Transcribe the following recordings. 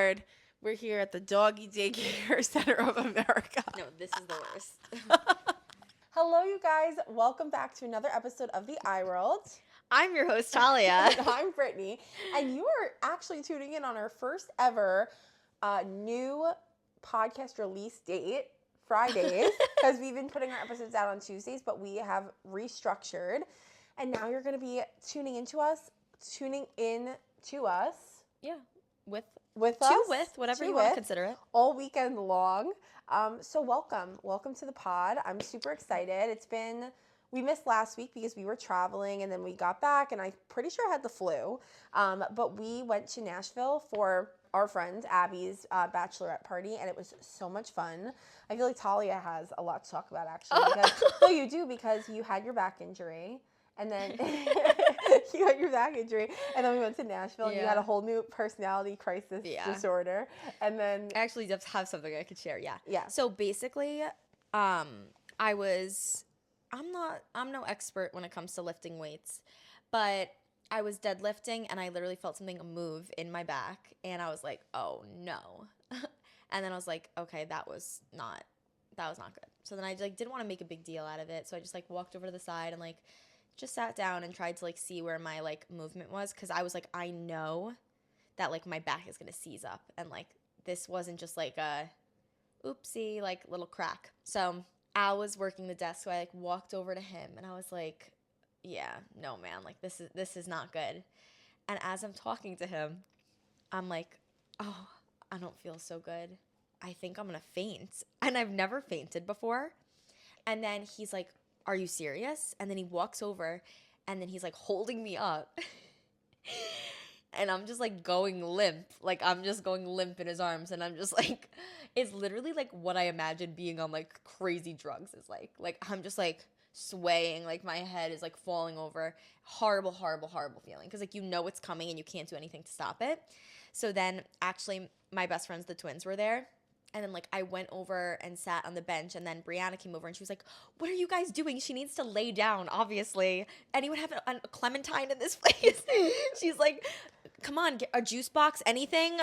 Lord. We're here at the Doggy Daycare Center of America. No, this is the worst. Hello, you guys. Welcome back to another episode of The World. I'm your host, Talia. And I'm Brittany. And you are actually tuning in on our first ever new podcast release date, Fridays, because we've been putting our episodes out on Tuesdays, but we have restructured. And now you're going to be tuning in to us. Yeah, with us. whatever you want to consider it. All weekend long. So welcome to the pod. I'm super excited. We missed last week because we were traveling and then we got back and I'm pretty sure I had the flu. But we went to Nashville for our friend Abby's bachelorette party and it was so much fun. I feel like Talia has a lot to talk about actually. No, you do because you had your back injury. And then you got your back injury, and then we went to Nashville, and you had a whole new personality crisis disorder. And then I actually just have something I could share. Yeah. So basically, I'm no expert when it comes to lifting weights, but I was deadlifting, and I literally felt something move in my back, and I was like, oh no, and then I was like, okay, that was not good. So then I didn't want to make a big deal out of it, so I just walked over to the side and just sat down and tried to see where my movement was because I was like, I know that my back is gonna seize up and this wasn't just a oopsie little crack. So Al was working the desk, so I walked over to him and I was like, yeah, no man, this is not good. And as I'm talking to him, I'm like, oh, I don't feel so good. I think I'm gonna faint. And I've never fainted before. And then he's like, are you serious? And then he walks over and then he's holding me up. And I'm just going limp. I'm just going limp in his arms. And I'm just it's literally what I imagine being on crazy drugs is like. I'm just swaying, my head is falling over. Horrible, horrible, horrible feeling. Because you know it's coming and you can't do anything to stop it. So then actually my best friends, the twins, were there. And then, I went over and sat on the bench, and then Brianna came over, and she was like, what are you guys doing? She needs to lay down, obviously. Anyone have a Clementine in this place? She's like, come on, get a juice box, anything?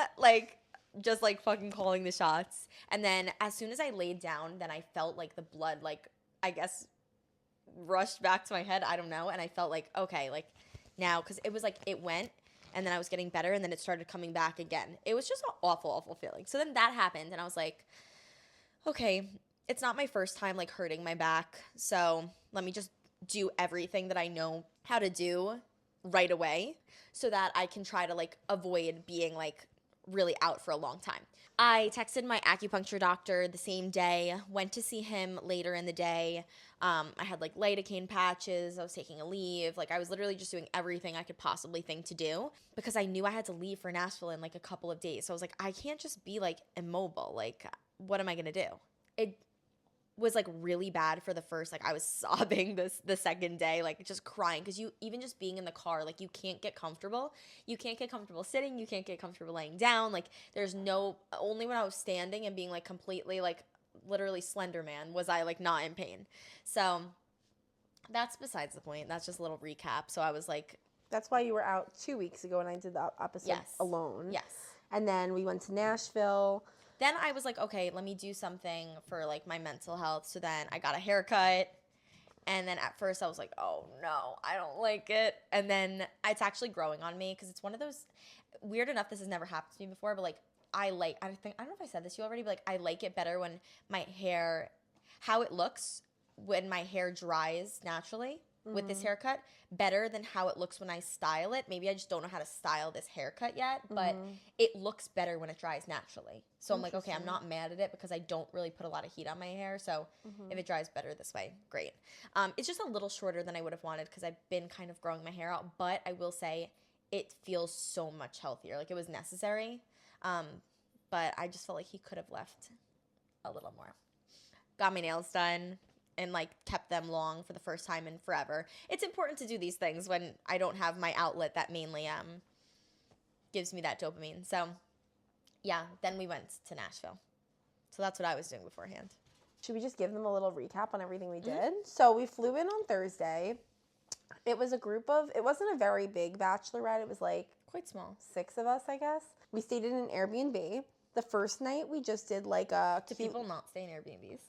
Just, fucking calling the shots. And then as soon as I laid down, then I felt, the blood, I guess, rushed back to my head. I don't know. And I felt okay, now, because it was, it went. And then I was getting better, and then it started coming back again. It was just an awful, awful feeling. So then that happened, and I was like, okay, it's not my first time, hurting my back. So let me just do everything that I know how to do right away so that I can try to, avoid being, really out for a long time. I texted my acupuncture doctor the same day, went to see him later in the day. I had lidocaine patches. I was taking a leave. I was literally just doing everything I could possibly think to do because I knew I had to leave for Nashville in a couple of days. So I was like, I can't just be immobile. What am I going to do? It was really bad for the first, I was sobbing the second day, just crying because you even just being in the car, you can't get comfortable. You can't get comfortable sitting. You can't get comfortable laying down. There's only when I was standing and being completely literally Slender Man was I not in pain. So that's besides the point. That's just a little recap. So I was that's why you were out 2 weeks ago and I did the episode alone. Yes. And then we went to Nashville. Then I was like, okay, let me do something for my mental health. So then I got a haircut. And then at first I was like, oh no, I don't like it. And then it's actually growing on me because it's one of those, weird enough, this has never happened to me before, but I don't know if I said this to you already, but I like it better when my hair, how it looks when my hair dries naturally with this haircut, better than how it looks when I style it. Maybe I just don't know how to style this haircut yet, but it looks better when it dries naturally. So I'm like, okay, I'm not mad at it because I don't really put a lot of heat on my hair. So if it dries better this way, great. It's just a little shorter than I would have wanted because I've been kind of growing my hair out, but I will say it feels so much healthier. It was necessary. But I just felt like he could have left a little more. Got my nails done and kept them long for the first time in forever. It's important to do these things when I don't have my outlet that mainly gives me that dopamine. So yeah, then we went to Nashville. So that's what I was doing beforehand. Should we just give them a little recap on everything we did? So we flew in on Thursday. It was it wasn't a very big bachelorette. It was quite small. 6 of us, I guess. We stayed in an Airbnb. The first night we just did like a Do cute... people not stay in Airbnbs?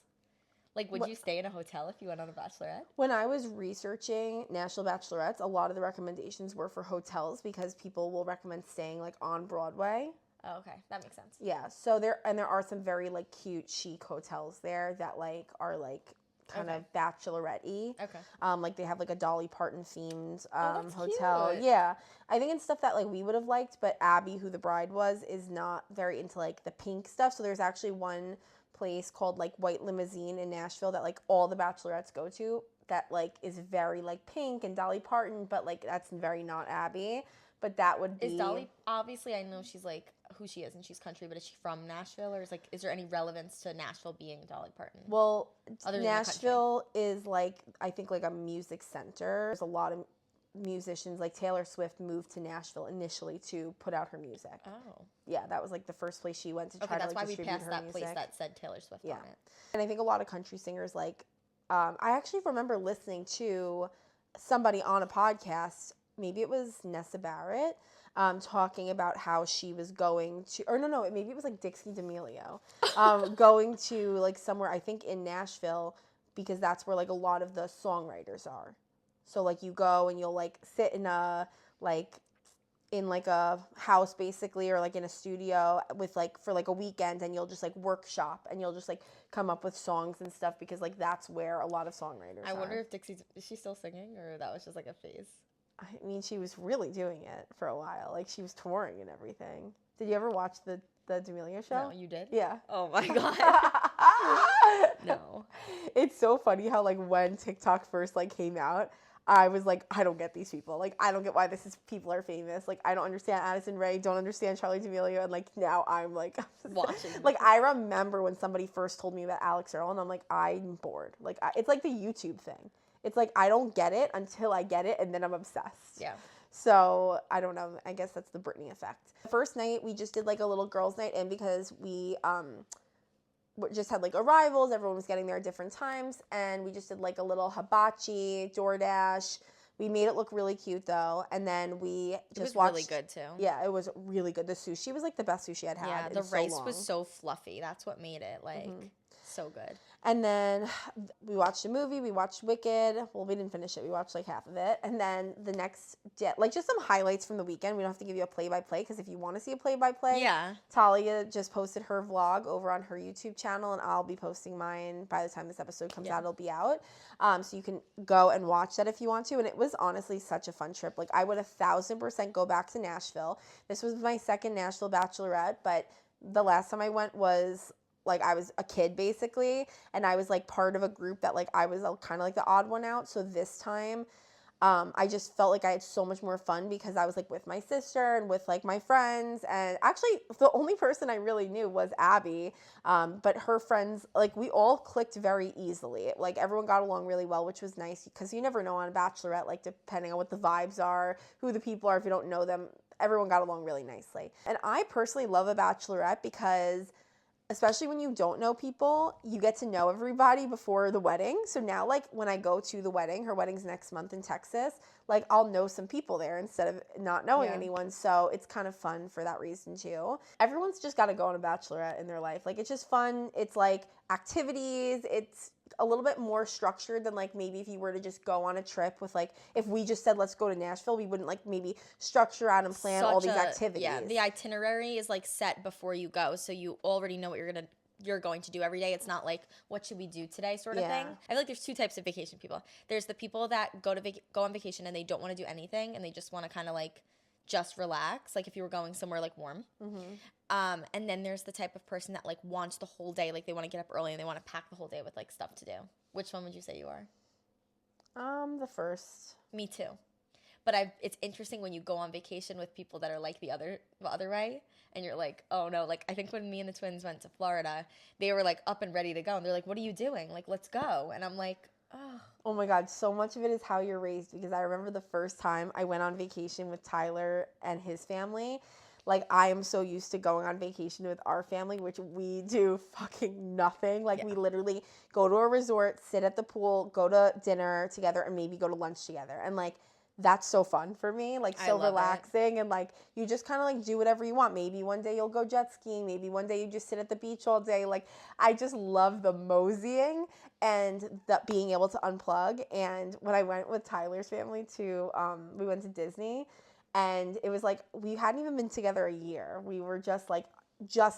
Like, would you stay in a hotel if you went on a bachelorette? When I was researching Nashville bachelorettes, a lot of the recommendations were for hotels because people will recommend staying like on Broadway. Oh, okay. That makes sense. Yeah, so there are some very like cute chic hotels there that like are like kind of bachelorette-y. Okay. Like they have like a Dolly Parton themed that's hotel. cute. Yeah. I think it's stuff that like we would have liked, but Abby, who the bride was, is not very into like the pink stuff. So there's actually one place called like White Limousine in Nashville that like all the bachelorettes go to that like is very like pink and Dolly Parton, but like that's very not Abby. But that would be... Is Dolly, obviously I know she's like who she is and she's country, but is she from Nashville, or is there any relevance to Nashville being Dolly Parton? Well, Other than Nashville is like, I think like a music center. There's a lot of musicians, like Taylor Swift moved to Nashville initially to put out her music. Oh. Yeah, that was like the first place she went to try Okay, to that's like why we distribute passed her that music. place that said Taylor Swift on it. And I think a lot of country singers like, I actually remember listening to somebody on a podcast, maybe it was Nessa Barrett, talking about how she was going to, or no, maybe it was like Dixie D'Amelio, going to like somewhere, I think in Nashville, because that's where like a lot of the songwriters are. So like you go and you'll like sit in a house basically, or like in a studio with like for like a weekend, and you'll just like workshop and you'll just like come up with songs and stuff, because like that's where a lot of songwriters I wonder are. if is she still singing, or that was just like a phase? I mean, she was really doing it for a while. Like she was touring and everything. Did you ever watch the D'Amelio show? No, you did? Yeah. Oh my god. No. It's so funny how like when TikTok first like came out, I was like, I don't get these people. Like, I don't get why people are famous. Like, I don't understand Addison Rae, don't understand Charli D'Amelio, and like now I'm like watching. Like, I remember when somebody first told me about Alex Earl, and I'm like, I'm bored. Like, it's like the YouTube thing. It's like I don't get it until I get it, and then I'm obsessed. Yeah. So I don't know. I guess that's the Britney effect. The first night we just did like a little girls' night in, because we just had like arrivals. Everyone was getting there at different times, and we just did like a little hibachi, DoorDash. We made it look really cute though, and then we just watched. It was really good too. Yeah, it was really good. The sushi was like the best sushi I'd had. Yeah, in the so rice long. was so fluffy. That's what made it like so good. And then we watched a movie. We watched Wicked. Well, we didn't finish it. We watched like half of it. And then the next day, like just some highlights from the weekend. We don't have to give you a play-by-play, because if you want to see a play-by-play, Yeah. Talia just posted her vlog over on her YouTube channel, and I'll be posting mine by the time this episode comes out. It'll be out. So you can go and watch that if you want to. And it was honestly such a fun trip. Like, I would 1,000% go back to Nashville. This was my second Nashville bachelorette, but the last time I went was like I was a kid basically, and I was like part of a group that like I was kind of like the odd one out. So this time I just felt like I had so much more fun, because I was like with my sister and with like my friends, and actually the only person I really knew was Abby, but her friends, like we all clicked very easily. Like everyone got along really well, which was nice, because you never know on a bachelorette, like depending on what the vibes are, who the people are, if you don't know them, everyone got along really nicely. And I personally love a bachelorette because, especially when you don't know people, you get to know everybody before the wedding. So now, like, when I go to the wedding, her wedding's next month in Texas, like, I'll know some people there instead of not knowing anyone. So it's kind of fun for that reason, too. Everyone's just got to go on a bachelorette in their life. Like, it's just fun. It's, like, activities. It's a little bit more structured than, like, maybe if you were to just go on a trip with, like, if we just said, let's go to Nashville, we wouldn't, like, maybe structure out and plan all these activities. Yeah, the itinerary is, like, set before you go, so you already know what you're going to do every day. It's not like, what should we do today sort of thing. I feel like there's two types of vacation people. There's the people that go on vacation and they don't want to do anything, and they just want to kind of, like, just relax, like if you were going somewhere like warm. And then there's the type of person that like wants the whole day, like they want to get up early and they want to pack the whole day with like stuff to do. Which one would you say you are? The first. Me too. But it's interesting when you go on vacation with people that are like the other way, and you're like, oh no, like I think when me and the twins went to Florida, they were like up and ready to go, and they're like, what are you doing? Like, let's go. And I'm like, oh my God, so much of it is how you're raised, because I remember the first time I went on vacation with Tyler and his family. Like, I am so used to going on vacation with our family, which we do fucking nothing. Like, we literally go to a resort, sit at the pool, go to dinner together, and maybe go to lunch together. And, like, that's so fun for me, like I so love it. relaxing, and like you just kind of like do whatever you want. Maybe one day you'll go jet skiing, maybe one day you just sit at the beach all day. Like I just love the moseying and that being able to unplug. And when I went with Tyler's family to we went to Disney, and it was like we hadn't even been together a year. We were just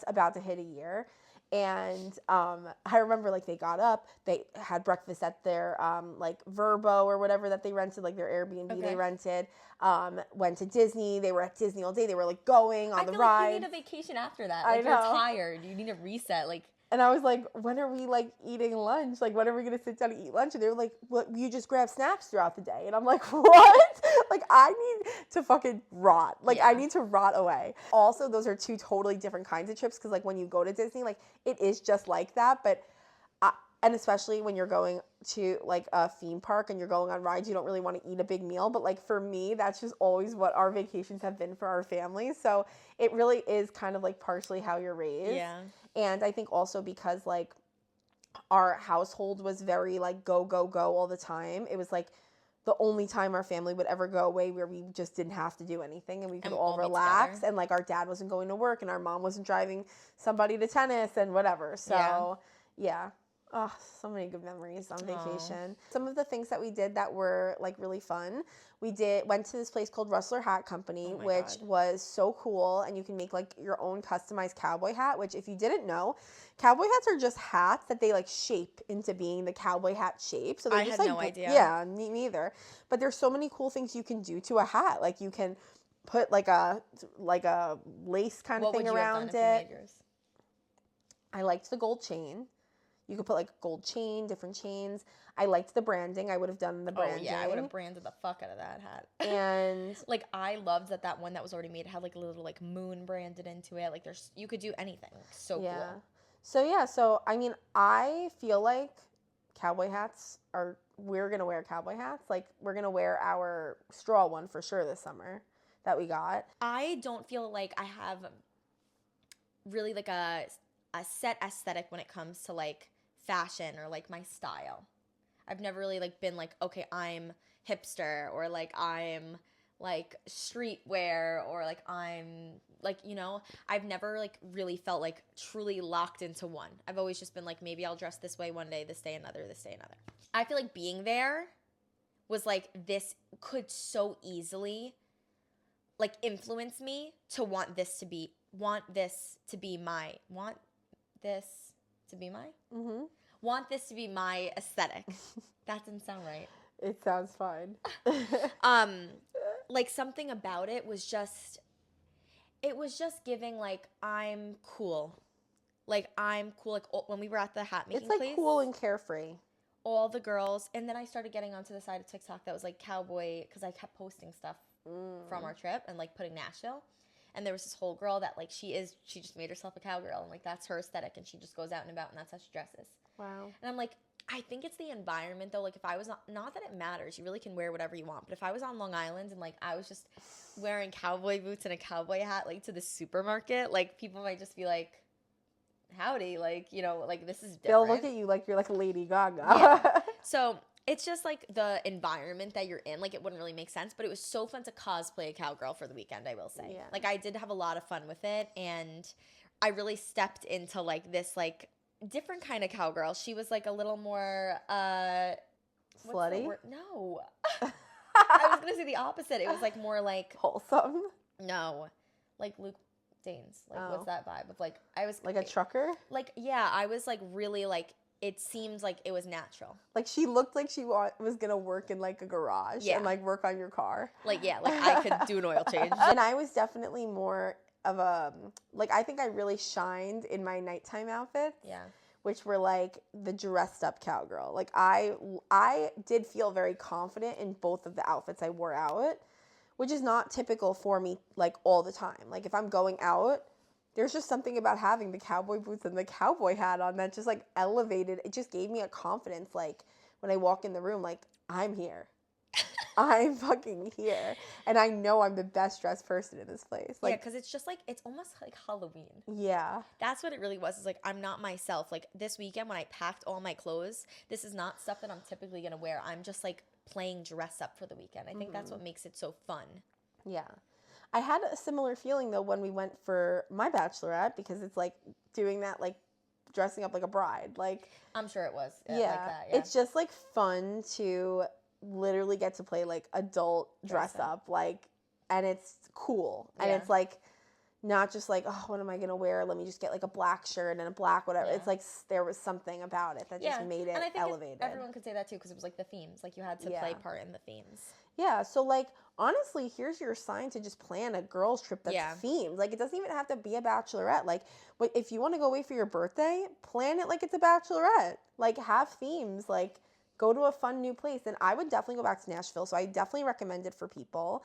about to hit a year. And I remember like they got up, they had breakfast at their like Verbo or whatever that they rented, like their Airbnb they rented. Went to Disney. They were at Disney all day. They were like going on the rides. Like you need a vacation after that. I Like know. you're tired. You need a reset. Like. And I was like, when are we like eating lunch? Like, when are we going to sit down and eat lunch? And they were like, well, you just grab snacks throughout the day. And I'm like, what? Like, I need to fucking rot. Like, I need to rot away. Also, those are two totally different kinds of trips. Because, like, when you go to Disney, like, it is just like that. But, and especially when you're going to, like, a theme park and you're going on rides, you don't really want to eat a big meal. But, like, for me, that's just always what our vacations have been for our families. So, it really is kind of, like, partially how you're raised. Yeah. And I think also because, like, our household was very, like, go, go, go all the time. It was, like, the only time our family would ever go away where we just didn't have to do anything and we could all relax. And, like, our dad wasn't going to work and our mom wasn't driving somebody to tennis and whatever. So, yeah. Oh, so many good memories on vacation. Some of the things that we did that were like really fun. We went to this place called Rustler Hat Company, which was so cool. And you can make like your own customized cowboy hat, which if you didn't know, cowboy hats are just hats that they like shape into being the cowboy hat shape. So they're just had like, no idea. Yeah, me neither. But there's so many cool things you can do to a hat. Like you can put like a lace kind of thing around it. What would you have done if you made yours? I liked the gold chain. You could put like gold chain, different chains. I liked the branding. I would have done the branding. Oh yeah, I would have branded the fuck out of that hat. And like I loved that one that was already made had like a little like moon branded into it. Like you could do anything. So cool. So I mean, I feel like cowboy hats we're gonna wear cowboy hats. Like we're gonna wear our straw one for sure this summer that we got. I don't feel like I have really like a set aesthetic when it comes to like fashion or like my style. I've never really like been like, okay, I'm hipster or like I'm like streetwear or like I'm like, you know, I've never like really felt like truly locked into one. I've always just been like, maybe I'll dress this way one day, this day another, this day another. I feel like being there was like, this could so easily like influence me to want this to be my aesthetic. That didn't sound right. It sounds fine. Like something about it was just giving like I'm cool. Like when we were at the hat making place. It's like cool and carefree. All the girls, and then I started getting onto the side of TikTok that was like cowboy, because I kept posting stuff from our trip and like putting Nashville. And there was this whole girl that like she just made herself a cowgirl and like that's her aesthetic and she just goes out and about and that's how she dresses. Wow. And I'm like, I think it's the environment though. Like if I was not that it matters, you really can wear whatever you want. But if I was on Long Island and like I was just wearing cowboy boots and a cowboy hat like to the supermarket, like people might just be like, howdy, like, you know, like this is different. They'll look at you like you're like Lady Gaga. Yeah. So it's just like the environment that you're in. Like it wouldn't really make sense, but it was so fun to cosplay a cowgirl for the weekend, I will say. Yeah. Like I did have a lot of fun with it, and I really stepped into like this like different kind of cowgirl. She was like a little more slutty? No. I was gonna say the opposite. It was like more like wholesome. No. Like Luke Danes. Like what's that vibe of like I was like a trucker? Like yeah, I was like really like it seems like it was natural. Like she looked like she was gonna work in like a garage and like work on your car. Like yeah, like I could do an oil change. And I was definitely more of a like I think I really shined in my nighttime outfits. Yeah. Which were like the dressed up cowgirl. Like I did feel very confident in both of the outfits I wore out, which is not typical for me like all the time. Like if I'm going out, there's just something about having the cowboy boots and the cowboy hat on that just like elevated. It just gave me a confidence like when I walk in the room, like I'm here. I'm fucking here. And I know I'm the best dressed person in this place. Like, yeah, because it's just like, it's almost like Halloween. Yeah. That's what it really was. It's like, I'm not myself. Like this weekend when I packed all my clothes, this is not stuff that I'm typically going to wear. I'm just like playing dress up for the weekend. I think that's what makes it so fun. Yeah. I had a similar feeling though when we went for my bachelorette, because it's like doing that, like dressing up like a bride. Like, I'm sure it was. yeah, Like that, yeah. it's just like fun to literally get to play like adult dress up, like, and it's cool. And it's like not just like, oh, what am I gonna wear? Let me just get like a black shirt and a black whatever. It's like there was something about it that just made it and I think elevated. everyone could say that too, because it was like the themes. Like you had to play part in the themes. Yeah, so like honestly, here's your sign to just plan a girls trip that's themed. Like it doesn't even have to be a bachelorette. Like if you want to go away for your birthday, plan it like it's a bachelorette. Like have themes. Like go to a fun new place. And I would definitely go back to Nashville. So I definitely recommend it for people.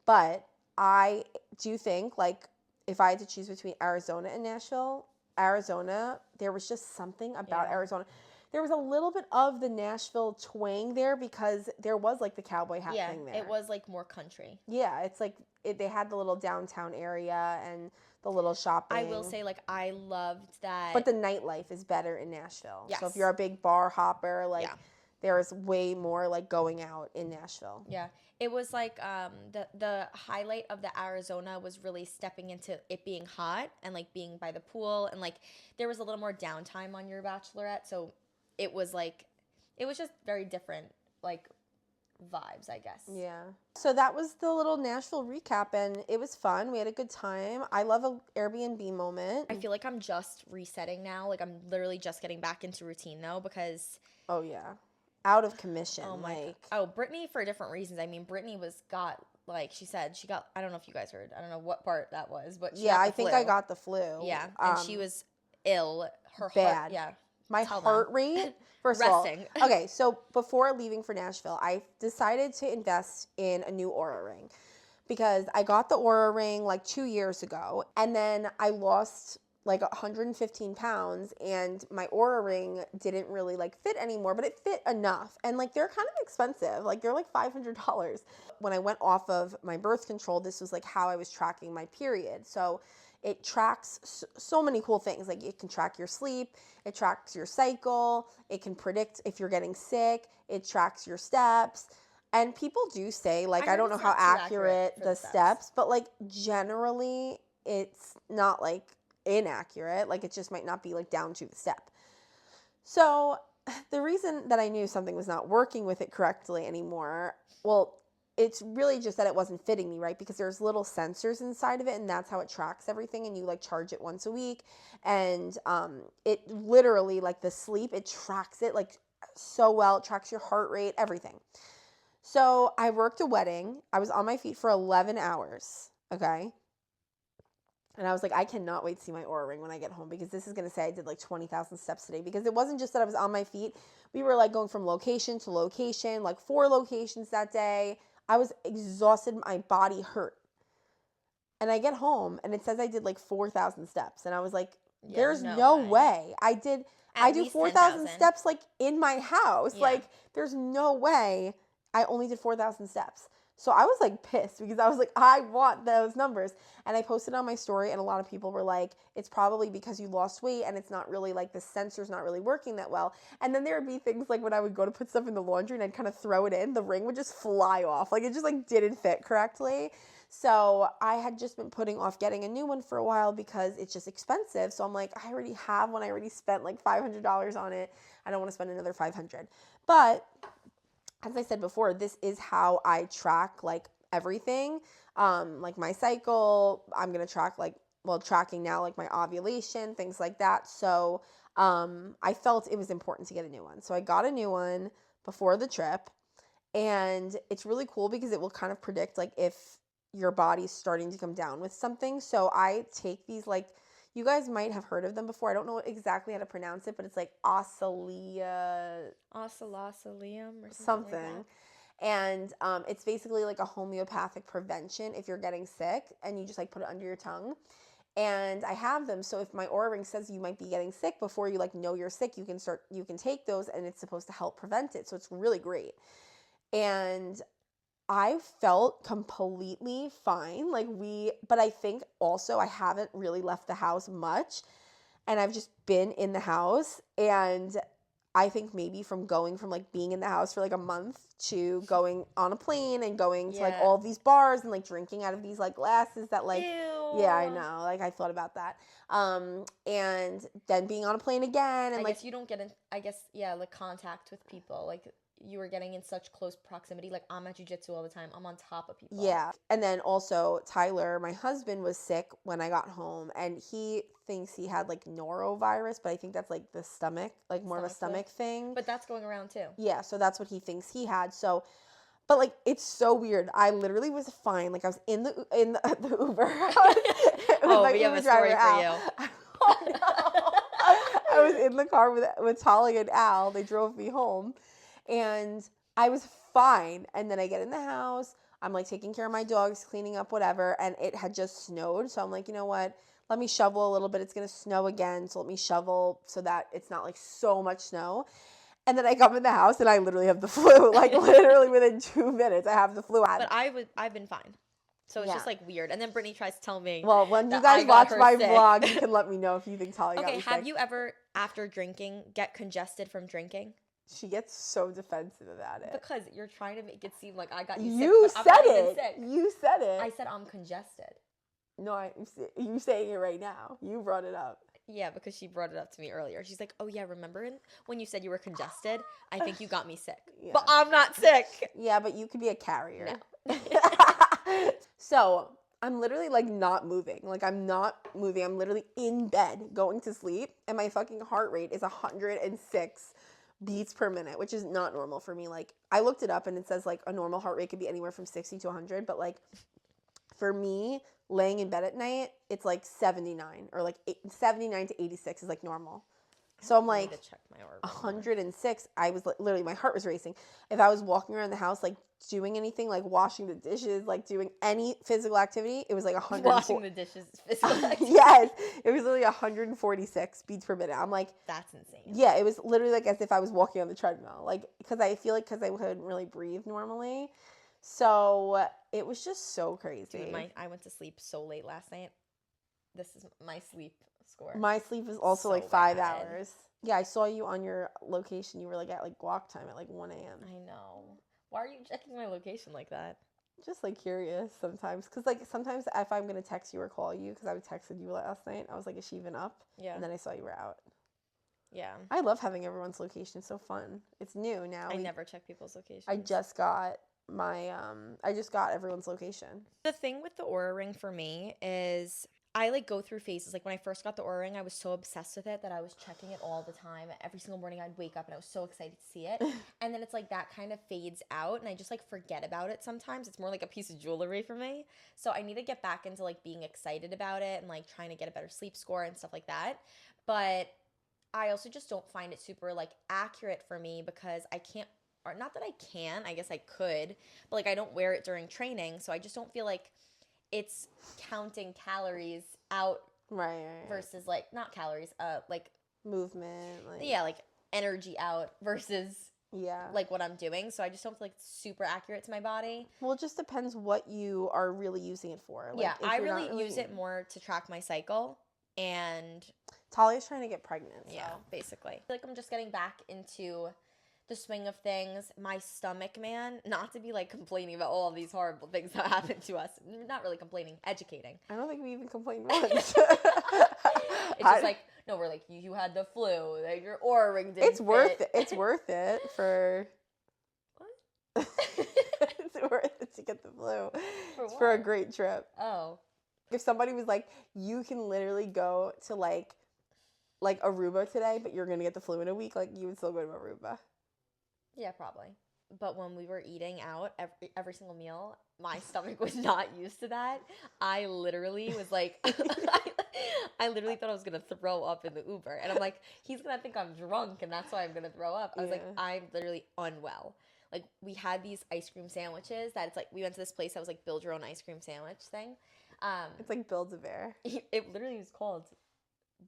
But I do think like if I had to choose between Arizona and Nashville, Arizona, there was just something about Arizona. There was a little bit of the Nashville twang there because there was like the cowboy hat thing there. It was like more country. Yeah, it's like they had the little downtown area and the little shopping. I will say, like, I loved that. But the nightlife is better in Nashville. Yes. So if you're a big bar hopper, like there's way more like going out in Nashville. Yeah. It was like the highlight of the Arizona was really stepping into it being hot and like being by the pool, and like there was a little more downtime on your bachelorette, so it was just very different like vibes, I guess. Yeah. So that was the little Nashville recap, and it was fun. We had a good time. I love an Airbnb moment. I feel like I'm just resetting now. Like I'm literally just getting back into routine though, because oh yeah. Out of commission. Oh my God. Oh, Brittany for different reasons. I mean, Brittany she said she got, I don't know if you guys heard, I don't know what part that was, but she got the flu. I think I got the flu. Yeah, and she was ill. Her bad. Heart, my heart rate, first of all. Okay, so before leaving for Nashville, I decided to invest in a new Aura ring because I got the Aura ring like 2 years ago, and then I lost like 115 pounds, and my Aura ring didn't really like fit anymore, but it fit enough. And like they're kind of expensive, like they're like $500. When I went off of my birth control, this was like how I was tracking my period. So it tracks so many cool things. Like it can track your sleep, it tracks your cycle, it can predict if you're getting sick, it tracks your steps. And people do say, like, I don't know how accurate the steps, but like generally it's not like inaccurate. Like it just might not be like down to the step. So the reason that I knew something was not working with it correctly anymore, well, it's really just that it wasn't fitting me, right? Because there's little sensors inside of it, and that's how it tracks everything, and you like charge it once a week, and it literally, like the sleep, it tracks it like so well. It tracks your heart rate, everything. So I worked a wedding. I was on my feet for 11 hours, okay? And I was like, I cannot wait to see my Aura ring when I get home, because this is going to say I did like 20,000 steps today, because it wasn't just that I was on my feet. We were like going from location to location, like 4 locations that day. I was exhausted. My body hurt. And I get home and it says I did like 4,000 steps. And I was like, there's no way. I do 4,000 steps like in my house. Yeah. Like there's no way I only did 4,000 steps. So I was like pissed, because I was like, I want those numbers. And I posted on my story, and a lot of people were like, it's probably because you lost weight and it's not really like the sensor's not really working that well. And then there would be things like when I would go to put stuff in the laundry and I'd kind of throw it in, the ring would just fly off. Like it just like didn't fit correctly. So I had just been putting off getting a new one for a while because it's just expensive. So I'm like, I already have one. I already spent like $500 on it. I don't want to spend another $500. But as I said before, this is how I track like everything. Like my cycle, I'm going to track tracking now like my ovulation, things like that. So I felt it was important to get a new one. So I got a new one before the trip, and it's really cool because it will kind of predict like if your body's starting to come down with something. So I take these, like, you guys might have heard of them before. I don't know exactly how to pronounce it, but it's like oscillium or something. Like, and it's basically like a homeopathic prevention if you're getting sick, and you just like put it under your tongue. And I have them, so if my Aura ring says you might be getting sick, before you like know you're sick, you can take those, and it's supposed to help prevent it. So it's really great. And I felt completely fine. But I think also I haven't really left the house much, and I've just been in the house, and I think maybe from going from like being in the house for like a month to going on a plane and going to like Yeah. all these bars and like drinking out of these like glasses that like, Ew. yeah, I know. Like I thought about that. And then being on a plane again and I like, guess you don't get in, I guess, yeah, like contact with people. Like you were getting in such close proximity. Like I'm at jujitsu all the time. I'm on top of people. yeah. And then also Tyler, my husband, was sick when I got home and he thinks he had like norovirus, but I think that's like the stomach, like more of a Stomach stomach thing. But that's going around too. Yeah, so that's what he thinks he had. So, but like it's so weird. I literally was fine. Like I was in the Uber. Oh, we have a story for you. Oh, no. I was in the car with Talia and Al. They drove me home, and I was fine. And then I get in the house. I'm like taking care of my dogs, cleaning up, whatever. And it had just snowed, so I'm like, you know what? Let me shovel a little bit. It's gonna snow again, so let me shovel so that it's not like so much snow. And then I come in the house and I literally have the flu. Like literally within 2 minutes, I have the flu. But I've been fine. So it's just like weird. And then Brittany tries to tell me. Well, when you that guys I got watch her my sick. vlog, you can let me know if you think Talia got Okay, me have sick. you ever, after drinking, get congested from drinking? She gets so defensive about it. Because you're trying to make it seem like I got you You sick. But I'm said not even it. sick. You said it. I said I'm congested. No, you saying it right now. You brought it up. Yeah, because she brought it up to me earlier. She's like, oh, yeah, remember when you said you were congested? I think you got me sick. Yeah. But I'm not sick. Yeah, but you could be a carrier. No. So I'm literally like not moving. Like I'm not moving. I'm literally in bed going to sleep. And my fucking heart rate is 106 beats per minute, which is not normal for me. Like I looked it up and it says like a normal heart rate could be anywhere from 60 to 100. But like for me, laying in bed at night, it's like 79 or like 79 to 86 is like normal. So I'm like I need to check my order. 106. I was literally, my heart was racing. If I was walking around the house, like doing anything, like washing the dishes, like doing any physical activity, it was like 100. Washing the dishes is physical activity. Yes, it was literally 146 beats per minute. I'm like, That's insane. yeah, it was literally like as if I was walking on the treadmill. Like, because I feel like because I couldn't really breathe normally. So it was just so crazy. Dude, I went to sleep so late last night. This is my sleep score. My sleep is also So like 5 bad. hours. Yeah, I saw you on your location. You were like at like walk time at like 1 a.m. I know. Why are you checking my location like that? Just like curious sometimes. Because like sometimes if I'm going to text you or call you, because I texted you last night, I was like, is she even up? Yeah. And then I saw you were out. Yeah. I love having everyone's location. It's so fun. It's new now. I never check people's locations. I just got everyone's location. The thing with the Aura Ring for me is I like go through phases. Like when I first got the Aura Ring, I was so obsessed with it that I was checking it all the time. Every single morning I'd wake up and I was so excited to see it. And then it's like that kind of fades out and I just like forget about it sometimes. It's more like a piece of jewelry for me. So I need to get back into like being excited about it and like trying to get a better sleep score and stuff like that. But I also just don't find it super like accurate for me because I can't, or not that I can, I guess I could, but like I don't wear it during training. So I just don't feel like it's counting calories out Right. versus like not calories, like Movement. Like, yeah, like energy out versus yeah. like what I'm doing. So I just don't feel like it's super accurate to my body. Well, it just depends what you are really using it for. Like, Yeah, if I you're not really use it more to track my cycle and Talia's trying to get pregnant. So. yeah, basically. I feel like I'm just getting back into the swing of things. My stomach, man, not to be like complaining about all of these horrible things that happened to us. Not really complaining, educating. I don't think we even complained once. It's just like, no, we're like, you had the flu, like your Aura Ring didn't It's worth fit. it. It's worth it for. What? It's worth it to get the flu. For It's for a what? great trip. Oh. If somebody was like, you can literally go to like Aruba today, but you're gonna get the flu in a week, like you would still go to Aruba. Yeah, probably. But when we were eating out every single meal, my stomach was not used to that. I literally was like, I literally thought I was going to throw up in the Uber. And I'm like, he's going to think I'm drunk and that's why I'm going to throw up. I was like, Yeah. I'm literally unwell. Like, we had these ice cream sandwiches that it's like, we went to this place that was like build your own ice cream sandwich thing. It's like Build-A-Bear. It literally was called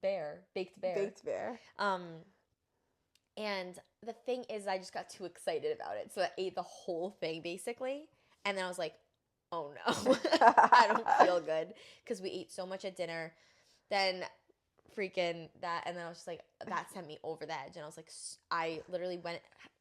Baked Bear. Baked Bear. And the thing is, I just got too excited about it. So I ate the whole thing, basically. And then I was like, oh, no. I don't feel good. Because we ate so much at dinner. Then freaking that, and then I was just like, that sent me over the edge, and I was like, I literally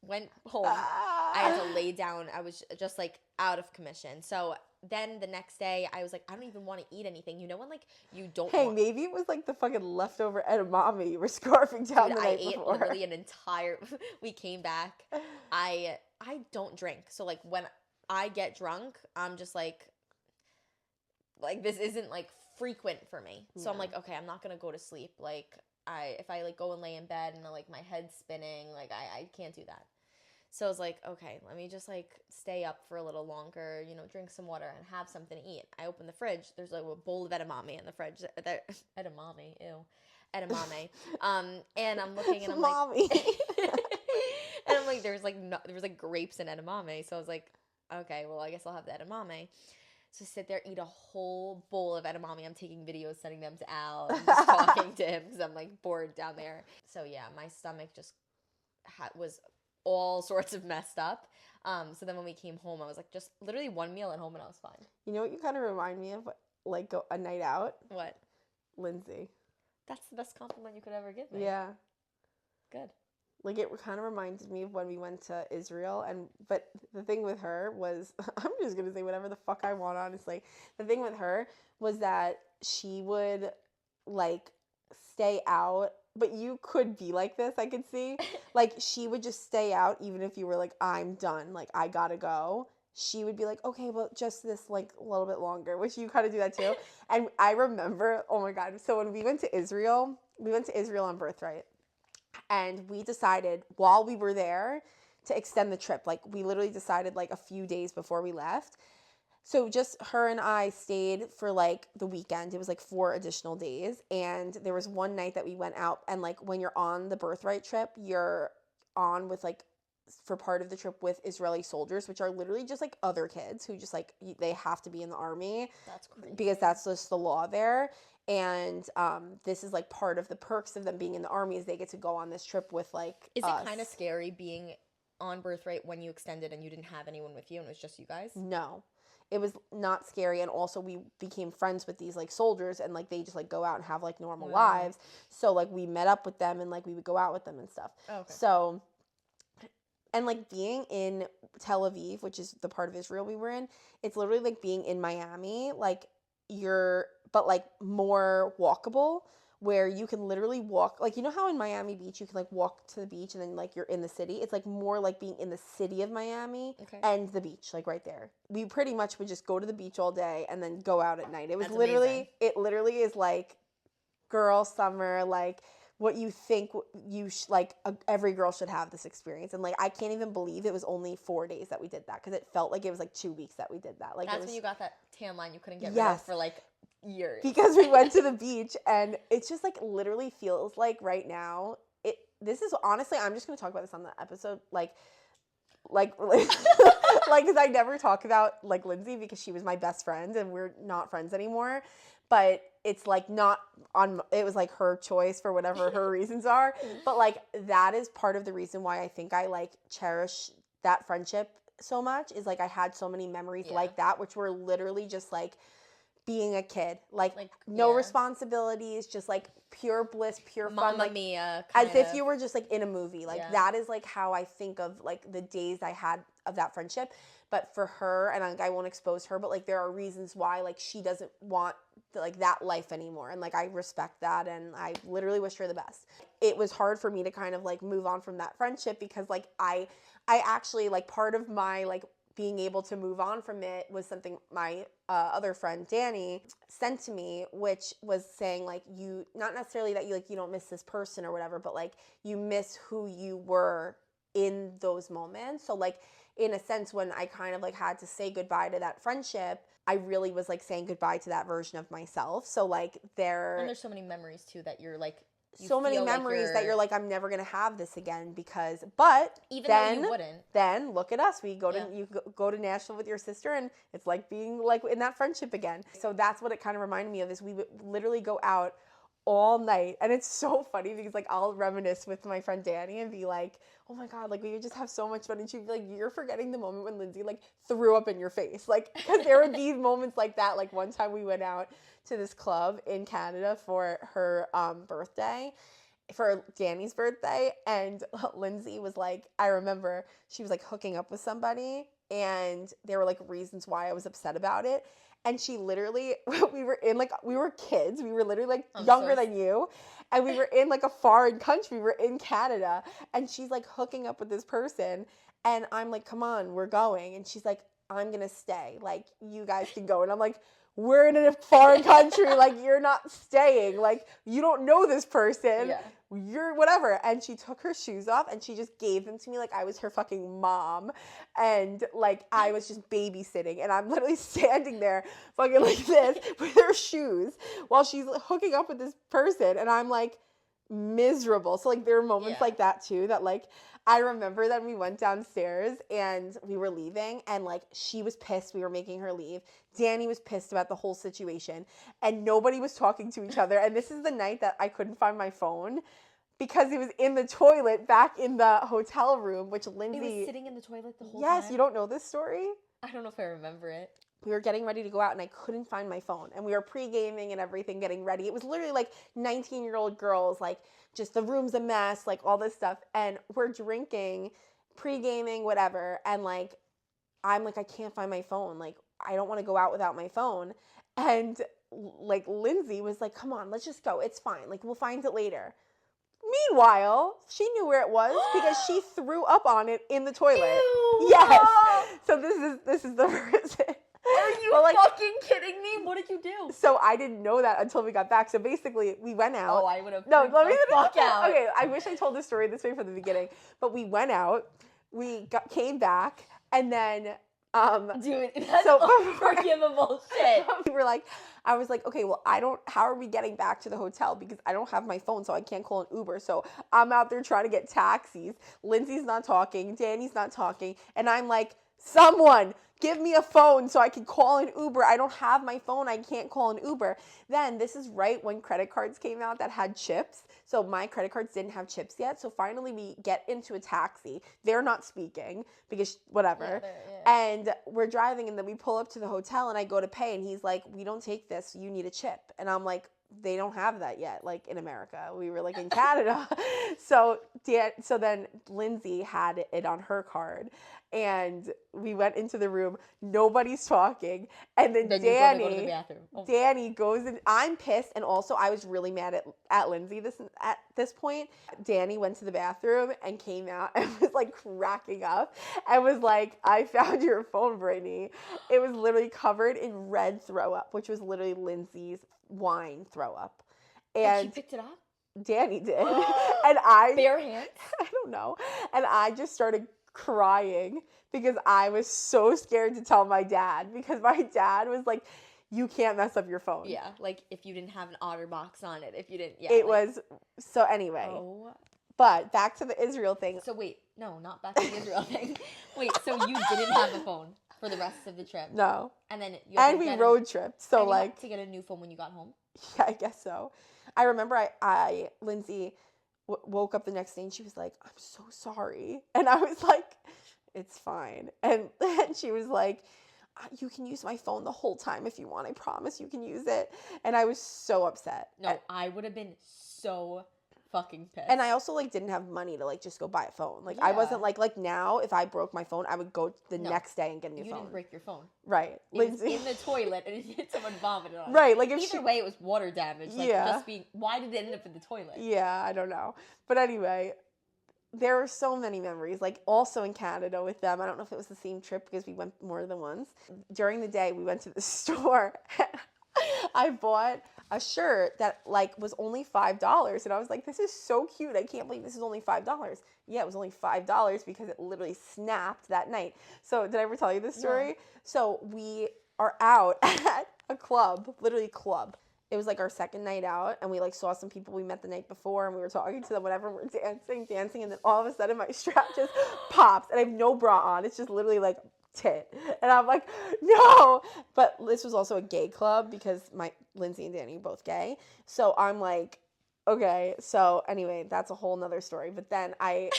went home. I had to lay down. I was just like out of commission. So then the next day, I was like, I don't even want to eat anything. You know when like you don't. Hey, maybe it was like the fucking leftover edamame you were scarfing down the night before. I ate literally an entire. We came back. I don't drink, so like when I get drunk, I'm just like this isn't like frequent for me. So I'm like, okay, I'm not gonna go to sleep. Like if I like go and lay in bed and like my head's spinning, like I can't do that. So I was like, okay, let me just like stay up for a little longer, you know, drink some water and have something to eat. I open the fridge. There's like a bowl of edamame in the fridge. Edamame, ew. Edamame. And I'm looking and I'm like, and I'm like, there was like grapes and edamame. So I was like, okay, well, I guess I'll have the edamame. So sit there, eat a whole bowl of edamame. I'm taking videos, sending them to Al, and just talking to him because I'm like bored down there. So yeah, my stomach just was all sorts of messed up. So then when we came home, I was like, just literally one meal at home and I was fine. You know what you kind of remind me of? Like a night out? What? Lindsay. That's the best compliment you could ever give me. Yeah. Good. Like it kind of reminded me of when we went to Israel, but the thing with her was, I'm just gonna say whatever the fuck I want, honestly. The thing with her was that she would like stay out, but you could be like this, I could see. Like she would just stay out even if you were like, I'm done, like I gotta go. She would be like, okay, well, just this like a little bit longer, which you kind of do that too. And I remember, oh my God, so when we went to Israel on birthright. And we decided while we were there to extend the trip. Like we literally decided like a few days before we left. So just her and I stayed for like the weekend. It was like 4 additional days. And there was one night that we went out, and like when you're on the birthright trip, you're on with like for part of the trip with Israeli soldiers, which are literally just like other kids who just like they have to be in the army. That's crazy. Because that's just the law there. And this is like part of the perks of them being in the army is they get to go on this trip with like Is us. it kind of scary being on birthright when you extended and you didn't have anyone with you and it was just you guys? No, it was not scary. And also we became friends with these like soldiers, and like they just like go out and have like normal lives. So like we met up with them and like we would go out with them and stuff. Oh, okay. So, and like being in Tel Aviv, which is the part of Israel we were in, it's literally like being in Miami. Like but like more walkable, where you can literally walk, like, you know how in Miami Beach you can like walk to the beach and then like you're in the city. It's like more like being in the city of Miami and the beach, like right there. We pretty much would just go to the beach all day and then go out at night. It was literally is like girl summer, like what you think every girl should have this experience. And like I can't even believe it was only 4 days that we did that, because it felt like it was like 2 weeks that we did that. Like that's when you got that tan line you couldn't get rid of for like years. Because we went to the beach, and it's just like literally feels like right now this is honestly, I'm just gonna talk about this on the episode, like because I never talk about like Lindsay because she was my best friend and we're not friends anymore. But it's like not on, it was like her choice for whatever her reasons are. But like that is part of the reason why I think I like cherish that friendship so much, is like I had so many memories like that, which were literally just like being a kid, like no responsibilities, just like pure bliss, pure fun, Mamma like Mia, as if you were just like in a movie. Like that is like how I think of like the days I had of that friendship. But for her, and I won't expose her, but like there are reasons why like she doesn't want like that life anymore, and like I respect that, and I literally wish her the best. It was hard for me to kind of like move on from that friendship, because like I actually like part of my like being able to move on from it was something my other friend Danny sent to me, which was saying like, you, not necessarily that you like you don't miss this person or whatever, but like you miss who you were in those moments. So like in a sense, when I kind of like had to say goodbye to that friendship, I really was like saying goodbye to that version of myself. So like and there's so many memories too that you're like, so many memories that you're like, I'm never gonna have this again, because but even then, though you wouldn't, then look at us, we go to you go to Nashville with your sister, and it's like being like in that friendship again. So that's what it kind of reminded me of, is we would literally go out all night. And it's so funny because like I'll reminisce with my friend Danny and be like, oh my God, like we would just have so much fun. And she'd be like, you're forgetting the moment when Lindsay like threw up in your face. Like, because there would be moments like that. Like one time we went out to this club in Canada for her birthday, for Danny's birthday, and Lindsay was like, I remember she was like hooking up with somebody, and there were like reasons why I was upset about it. And she literally, we were kids, we were literally like younger than you, and we were in like a foreign country, we were in Canada, and she's like hooking up with this person, and I'm like, come on, we're going, and she's like, I'm gonna stay, like you guys can go, and I'm like, we're in a foreign country, like you're not staying, like you don't know this person, you're whatever. And she took her shoes off and she just gave them to me like I was her fucking mom, and like I was just babysitting, and I'm literally standing there fucking like this with her shoes while she's hooking up with this person, and I'm like miserable. So like there are moments like that too, that like I remember that we went downstairs and we were leaving, and like she was pissed we were making her leave. Danny was pissed about the whole situation, and nobody was talking to each other. And this is the night that I couldn't find my phone because it was in the toilet back in the hotel room, which Lindsay... It was sitting in the toilet the whole time? Yes, you don't know this story? I don't know if I remember it. We were getting ready to go out, and I couldn't find my phone. And we were pre-gaming and everything, getting ready. It was literally like 19-year-old girls, like just the room's a mess, like all this stuff. And we're drinking, pre-gaming, whatever. And like, I'm like, I can't find my phone. Like, I don't want to go out without my phone. And like Lindsay was like, come on, let's just go. It's fine. Like, we'll find it later. Meanwhile, she knew where it was because she threw up on it in the toilet. Ew, yes. So this is the reason. Are you fucking kidding me? What did you do? So I didn't know that until we got back. So basically, we went out. Oh, I would have. No, let me fuck out. Okay, I wish I told the story this way from the beginning. But we went out. Came back, and then Dude, that's unforgivable shit. We were like, I was like, okay, well, how are we getting back to the hotel? Because I don't have my phone, so I can't call an Uber. So I'm out there trying to get taxis. Lindsay's not talking. Danny's not talking. And I'm like, someone give me a phone so I can call an Uber. I don't have my phone. I can't call an Uber. Then this is right when credit cards came out that had chips. So my credit cards didn't have chips yet. So finally we get into a taxi. They're not speaking because whatever. And we're driving, and then we pull up to the hotel, and I go to pay, and he's like, we don't take this. You need a chip. And I'm like, they don't have that yet, like in America. We were like in Canada. So then Lindsay had it on her card, and we went into the room. Nobody's talking, and then Danny, go to the bathroom. Oh. Danny goes in. I'm pissed, and also I was really mad at Lindsay at this point. Danny went to the bathroom and came out and was like cracking up and was like, I found your phone, Brittany. It was literally covered in red throw up, which was literally Lindsay's wine throw up. And she picked it up? Danny did. And I... Bare hands? I don't know. And I just started crying because I was so scared to tell my dad, because my dad was like, you can't mess up your phone. Yeah, like if you didn't have an OtterBox on it, if you didn't... Yeah, it was... So anyway. Oh. But back to the Israel thing. So wait, no, not back to the Israel thing. Wait, so you didn't have a phone for the rest of the trip? No. And then you and we road tripped. So and like you had to get a new phone when you got home? Yeah, I guess so. I remember Lindsay woke up the next day, and she was like, I'm so sorry. And I was like, it's fine. And she was like, you can use my phone the whole time if you want. I promise you can use it. And I was so upset. No, I would have been so fucking pissed. And I also like didn't have money to like just go buy a phone. Like I wasn't like now if I broke my phone, I would go the next day and get a new phone. You didn't break your phone. Right. It was in the toilet and someone vomited on it. Right. Like if either way, it was water damage. Like why did it end up in the toilet? Yeah, I don't know. But anyway, there were so many memories, like also in Canada with them. I don't know if it was the same trip because we went more than once. During the day, we went to the store. I bought a shirt that like was only $5, and I was like, this is so cute. I can't believe this is only $5. Yeah, it was only $5 because it literally snapped that night. So did I ever tell you this story? No. So we are out at a club, literally club. It was like our second night out, and we like saw some people we met the night before, and we were talking to them, whatever, and we're dancing, and then all of a sudden my strap just pops, and I have no bra on. It's just literally like tit. And I'm like, no. But this was also a gay club because Lindsay and Danny are both gay. So I'm like, okay. So anyway, that's a whole nother story. But then I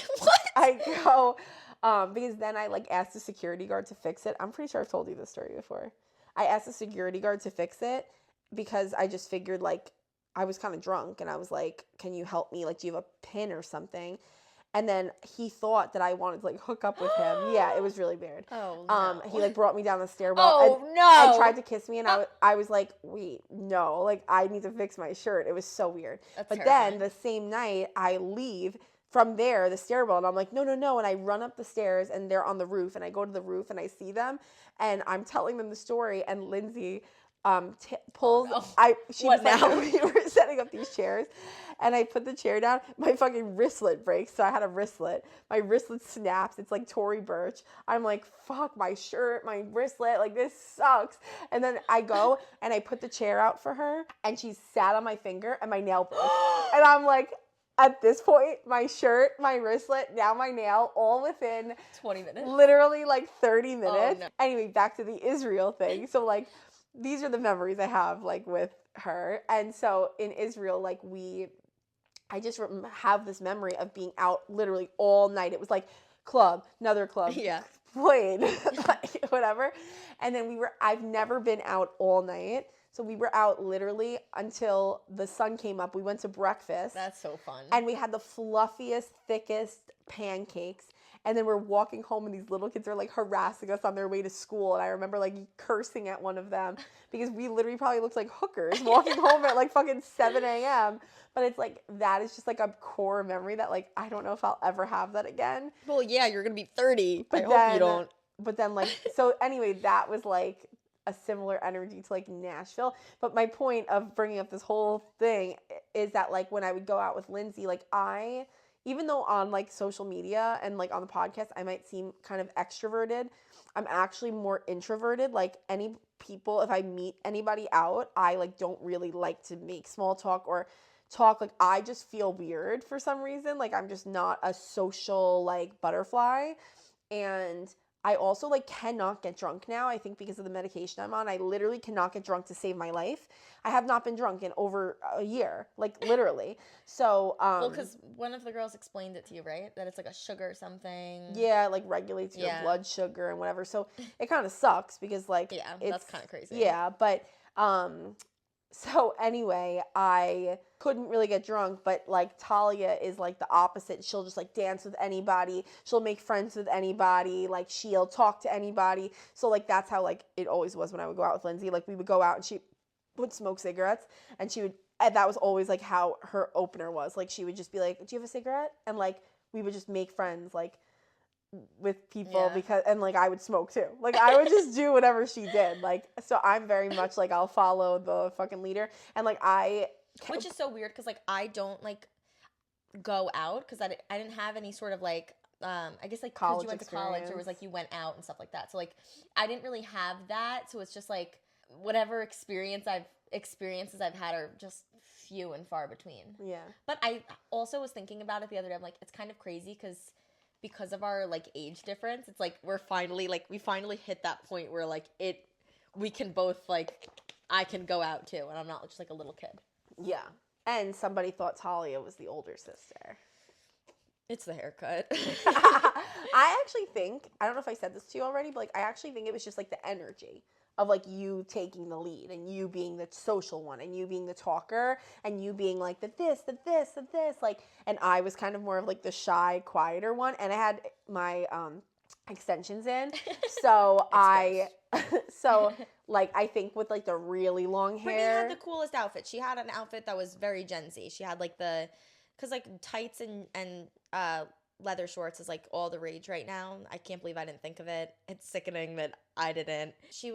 go, because then I like asked the security guard to fix it. I'm pretty sure I've told you this story before. I asked the security guard to fix it because I just figured like I was kind of drunk and I was like, can you help me? Like, do you have a pin or something? And then he thought that I wanted to like hook up with him. Yeah, it was really weird. Oh, no. He like brought me down the stairwell and tried to kiss me, and I was like, wait, no, like I need to fix my shirt. It was so weird. That's but terrifying. then the same night I leave from there, the stairwell, and I'm like, no, and I run up the stairs and they're on the roof, and I go to the roof and I see them and I'm telling them the story, and Lindsay pulls. She What was like, now? we were setting up these chairs, and I put the chair down. My fucking wristlet breaks, so I had a wristlet. My wristlet snaps. It's like Tory Burch. I'm like, fuck, my shirt, my wristlet, like this sucks. And then I go and I put the chair out for her, and she sat on my finger, and my nail broke. And I'm like, at this point, my shirt, my wristlet, now my nail, all within 20 minutes. Literally like 30 minutes. Oh, no. Anyway, back to the Israel thing. So like, these are the memories I have like with her. And so in Israel, like I just have this memory of being out literally all night. It was like club, another club, Yeah. played, like, whatever. And then I've never been out all night. So we were out literally until the sun came up. We went to breakfast. That's so fun. And we had the fluffiest, thickest pancakes. And then we're walking home, and these little kids are like harassing us on their way to school. And I remember like cursing at one of them because we literally probably looked like hookers walking home at like fucking 7 a.m. But it's like, that is just like a core memory that like, I don't know if I'll ever have that again. Well, yeah, you're going to be 30. But I hope you don't. But then like, so anyway, that was like a similar energy to like Nashville. But my point of bringing up this whole thing is that like when I would go out with Lindsay, like even though on like social media and like on the podcast, I might seem kind of extroverted, I'm actually more introverted. Like if I meet anybody out, I like don't really like to make small talk or talk. Like I just feel weird for some reason. Like I'm just not a social like butterfly. And I also like cannot get drunk now. I think because of the medication I'm on, I literally cannot get drunk to save my life. I have not been drunk in over a year, like literally. So, well, because one of the girls explained it to you, right? That it's like a sugar something. Yeah, like regulates your blood sugar and whatever. So it kind of sucks because like, yeah, that's kind of crazy. Yeah, but so anyway, I couldn't really get drunk, but like Talia is like the opposite. She'll just like dance with anybody. She'll make friends with anybody. Like she'll talk to anybody. So like that's how like it always was when I would go out with Lindsay. Like we would go out and she would smoke cigarettes, and that was always like how her opener was. Like she would just be like, "Do you have a cigarette?" And like we would just make friends like with people because and like I would smoke too. Like I would just do whatever she did. Like so I'm very much like I'll follow the fucking leader, and like which is so weird because like I don't like go out because I didn't have any sort of like I guess like because you went to college or was like you went out and stuff like that. So like I didn't really have that. So it's just like whatever experiences I've had are just few and far between. Yeah. But I also was thinking about it the other day. I'm like, it's kind of crazy because of our like age difference. It's like we finally hit that point where like we can both like I can go out too, and I'm not just like a little kid. Yeah. And somebody thought Talia was the older sister. It's the haircut. I actually think, I don't know if I said this to you already, but like I actually think it was just like the energy of like you taking the lead and you being the social one and you being the talker and you being like the this, like, and I was kind of more of like the shy, quieter one, and I had my extensions in. So like I think with like the really long hair. Brittany had the coolest outfit. She had an outfit that was very Gen Z. She had like because like tights and leather shorts is like all the rage right now. I can't believe I didn't think of it. It's sickening that I didn't. She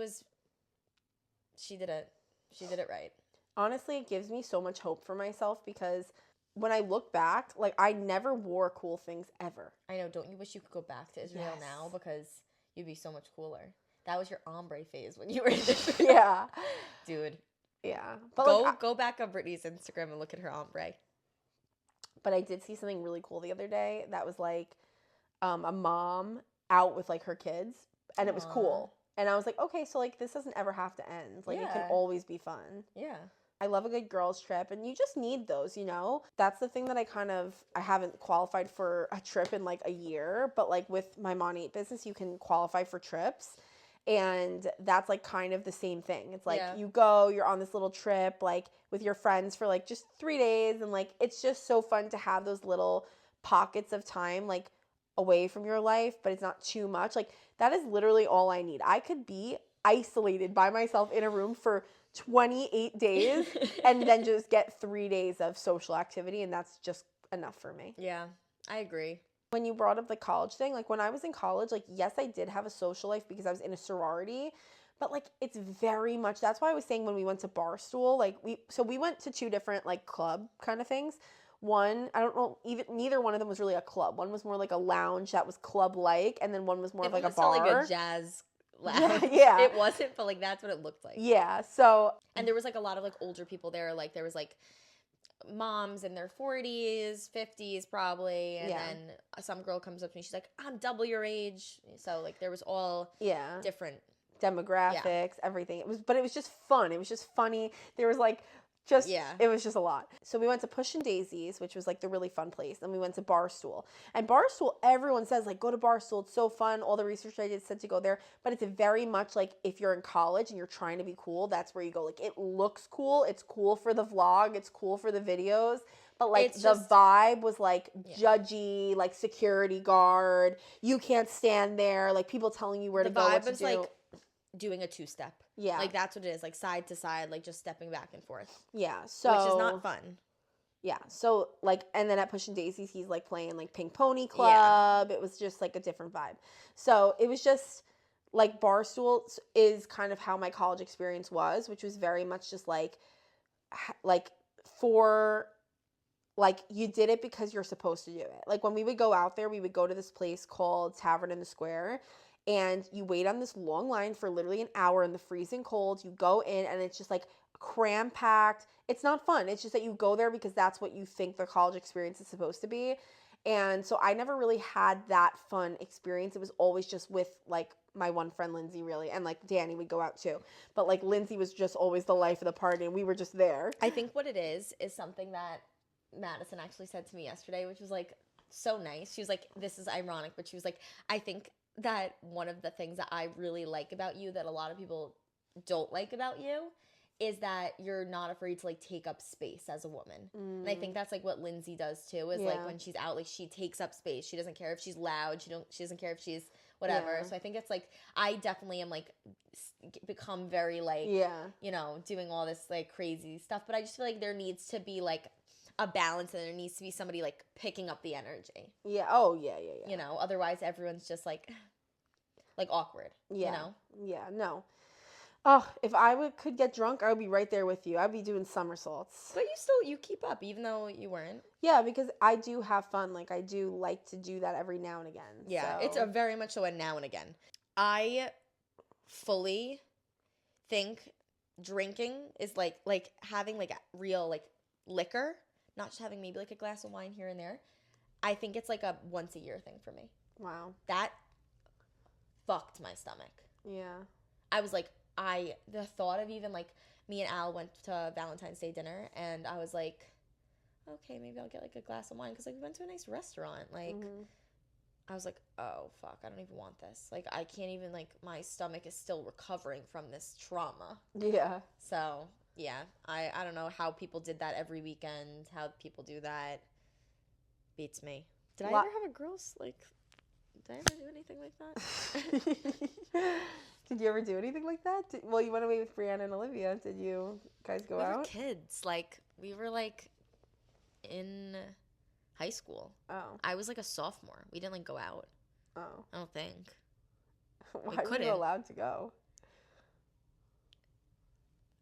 did it right. Honestly, it gives me so much hope for myself because when I look back, like I never wore cool things ever. I know. Don't you wish you could go back to Israel now because you'd be so much cooler? That was your ombre phase when you were in Israel. Yeah. Dude. Yeah. But go back on Brittany's Instagram and look at her ombre. But I did see something really cool the other day that was like a mom out with like her kids and it was Aw. cool. And I was like, okay, so like this doesn't ever have to end. Like it can Yeah. always be fun. Yeah. I love a good girls trip, and you just need those, you know? That's the thing that I haven't qualified for a trip in like a year, but like with my Mon 8 business, you can qualify for trips. And that's like kind of the same thing. It's like Yeah. you go, you're on this little trip like with your friends for like just 3 days, and like it's just so fun to have those little pockets of time like away from your life, but it's not too much. Like that is literally all I need. I could be isolated by myself in a room for 28 days and then just get 3 days of social activity, and that's just enough for me. Yeah, I agree. When you brought up the college thing, like when I was in college, like yes, I did have a social life because I was in a sorority, but like it's very much, that's why I was saying when we went to Barstool, like we went to 2 different like club kind of things. One, I don't know, even neither one of them was really a club. One was more like a lounge that was club like, and then one was more of like a bar. Like a jazz lounge. Yeah. It wasn't, but like that's what it looked like. Yeah. So And there was like a lot of like older people there. Like there was like moms in their 40s, 50s probably, and Yeah. then some girl comes up to me, she's like, I'm double your age. So like there was all yeah, different. demographics, everything. But it was just fun. It was just funny. There was like just, Yeah. it was just a lot. So we went to Push and Daisies, which was like the really fun place. And we went to Barstool. And Barstool, everyone says like, go to Barstool. It's so fun. All the research I did said to go there. But it's very much like if you're in college and you're trying to be cool, that's where you go. Like it looks cool. It's cool for the vlog. It's cool for the videos. But like It's the just- vibe was like Yeah. judgy, like security guard. You can't stand there. Like people telling you where The to go, what vibe to was do. like doing a 2-step. Yeah. Like that's what it is, like side to side, like just stepping back and forth. Yeah, so which is not fun. Yeah, so like, and then at Push and Daisies, he's like playing like Pink Pony Club. It was just like a different vibe. So it was just like Barstool is kind of how my college experience was, which was very much just like for like you did it because you're supposed to do it. Like when we would go out there, we would go to this place called Tavern in the Square. And you wait on this long line for literally an hour in the freezing cold. You go in and it's just like cram packed. It's not fun. It's just that you go there because that's what you think the college experience is supposed to be. And so I never really had that fun experience. It was always just with like my one friend Lindsay, really, and like Danny would go out too. But like Lindsay was just always the life of the party, and we were just there. I think what it is something that Madison actually said to me yesterday, which was like so nice. She was like, this is ironic, but she was like, I think that one of the things that I really like about you that a lot of people don't like about you is that you're not afraid to like take up space as a woman. And I think that's like what Lindsay does too, is like when she's out, like she takes up space. She doesn't care if she's loud. She doesn't care if she's whatever. Yeah. So I think it's like, I definitely am like become very like, you know, doing all this like crazy stuff. But I just feel like there needs to be like a balance, and there needs to be somebody like picking up the energy. Yeah. Oh, yeah. You know, otherwise everyone's just like awkward. Yeah. You know? Yeah. No. Oh, if I could get drunk, I would be right there with you. I'd be doing somersaults. But you keep up even though you weren't. Yeah, because I do have fun. Like I do like to do that every now and again. Yeah, so. it's a very much so a now and again. I fully think drinking is like having like a real like liquor, not just having maybe like a glass of wine here and there. I think it's like a once a year thing for me. Wow. That fucked my stomach. Yeah. I was like, the thought of even like me and Al went to Valentine's Day dinner, and I was like, okay, maybe I'll get like a glass of wine because like we went to a nice restaurant. Like, I was like, oh fuck, I don't even want this. Like, I can't even, like, my stomach is still recovering from this trauma. Yeah. So yeah, I don't know how people did that every weekend. How people do that beats me. Did I ever have a girl's like? Did I ever do anything like that? Did you ever do anything like that? Well, you went away with Brianna and Olivia. Did you guys go We were out? kids. Like, we were like in high school. Oh. I was like a sophomore. We didn't like go out. Oh. I don't think. Why were couldn't. you allowed to go?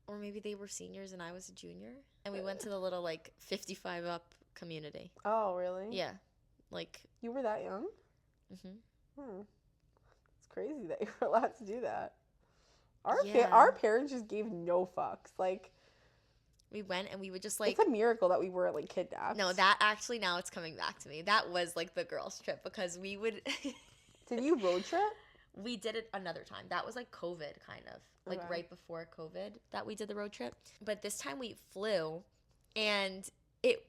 Or maybe they were seniors and I was a junior. And we went to the little like 55 up community. Oh, really? Yeah. Like. You were that young? Mm-hmm. It's crazy that you were allowed to do that. Yeah. Our parents just gave no fucks. Like, We went and we would just like. it's a miracle that we weren't like kidnapped. No, that actually now it's coming back to me. That was like the girls' trip because we would. Did you road trip? we did it another time. That was like COVID kind of. Like Okay. right before COVID that we did the road trip. But this time we flew and it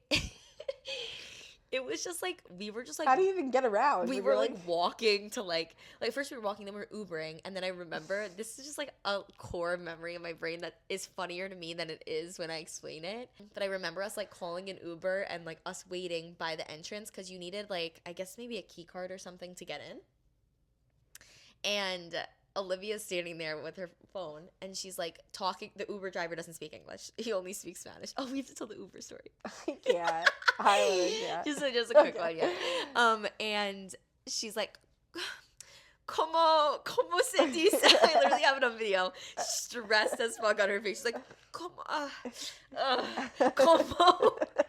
it was just like we were just like How do you even get around? we were like walking to like first we were walking, then we were Ubering, and then I remember this is just like a core memory in my brain that is funnier to me than it is when I explain it. But I remember us like calling an Uber and like us waiting by the entrance because you needed like I guess maybe a key card or something to get in. And Olivia's standing there with her phone and she's like talking. The Uber driver doesn't speak English. He only speaks Spanish. Oh, we have to tell the Uber story. I can't. I literally can't. Just a quick one, yeah. And she's like, ¿Cómo se dice? I literally have it on video. Stressed as fuck on her face. She's like, ¿Cómo?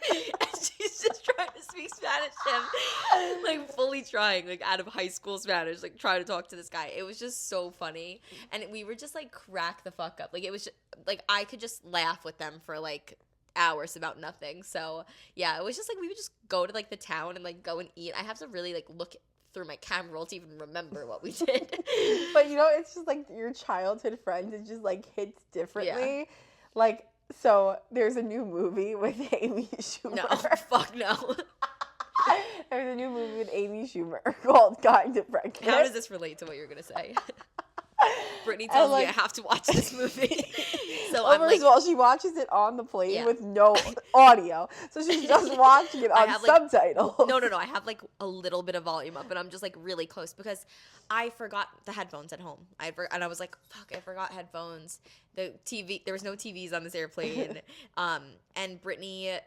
And she's just trying to speak Spanish to him. Like, fully trying, like, out of high school Spanish, like, trying to talk to this guy. It was just so funny. And we were just, like, crack the fuck up. Like, it was just, like, I could just laugh with them for, like, hours about nothing. So, yeah, it was just, like, we would just go to, like, the town and, like, go and eat. I have to really, like, look through my camera roll to even remember what we did. But you know, it's just like your childhood friends, it just like hits differently. Yeah. Like, so there's a new movie with Amy Schumer. No, fuck no. There's a new movie with Amy Schumer called Kind of Pregnant. How does this relate to what you're gonna say? Brittany tells me I have to watch this movie. So I'm first like, of all, she watches it on the plane Yeah. with no audio. So she's just watching it on have, like, subtitles. no. I have like a little bit of volume up, and I'm just like really close because I forgot the headphones at home. And I was like, fuck, I forgot headphones. The TV, there was no TVs on this airplane. And Brittany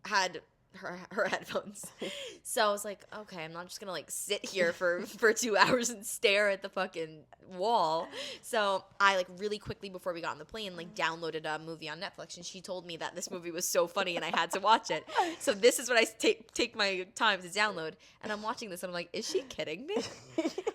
had her headphones. So I was like, okay, I'm not just gonna like sit here for 2 hours and stare at the fucking wall. So I like really quickly before we got on the plane like downloaded a movie on Netflix, and she told me that this movie was so funny and I had to watch it. So this is what I take my time to download, and I'm watching this and I'm like, is she kidding me?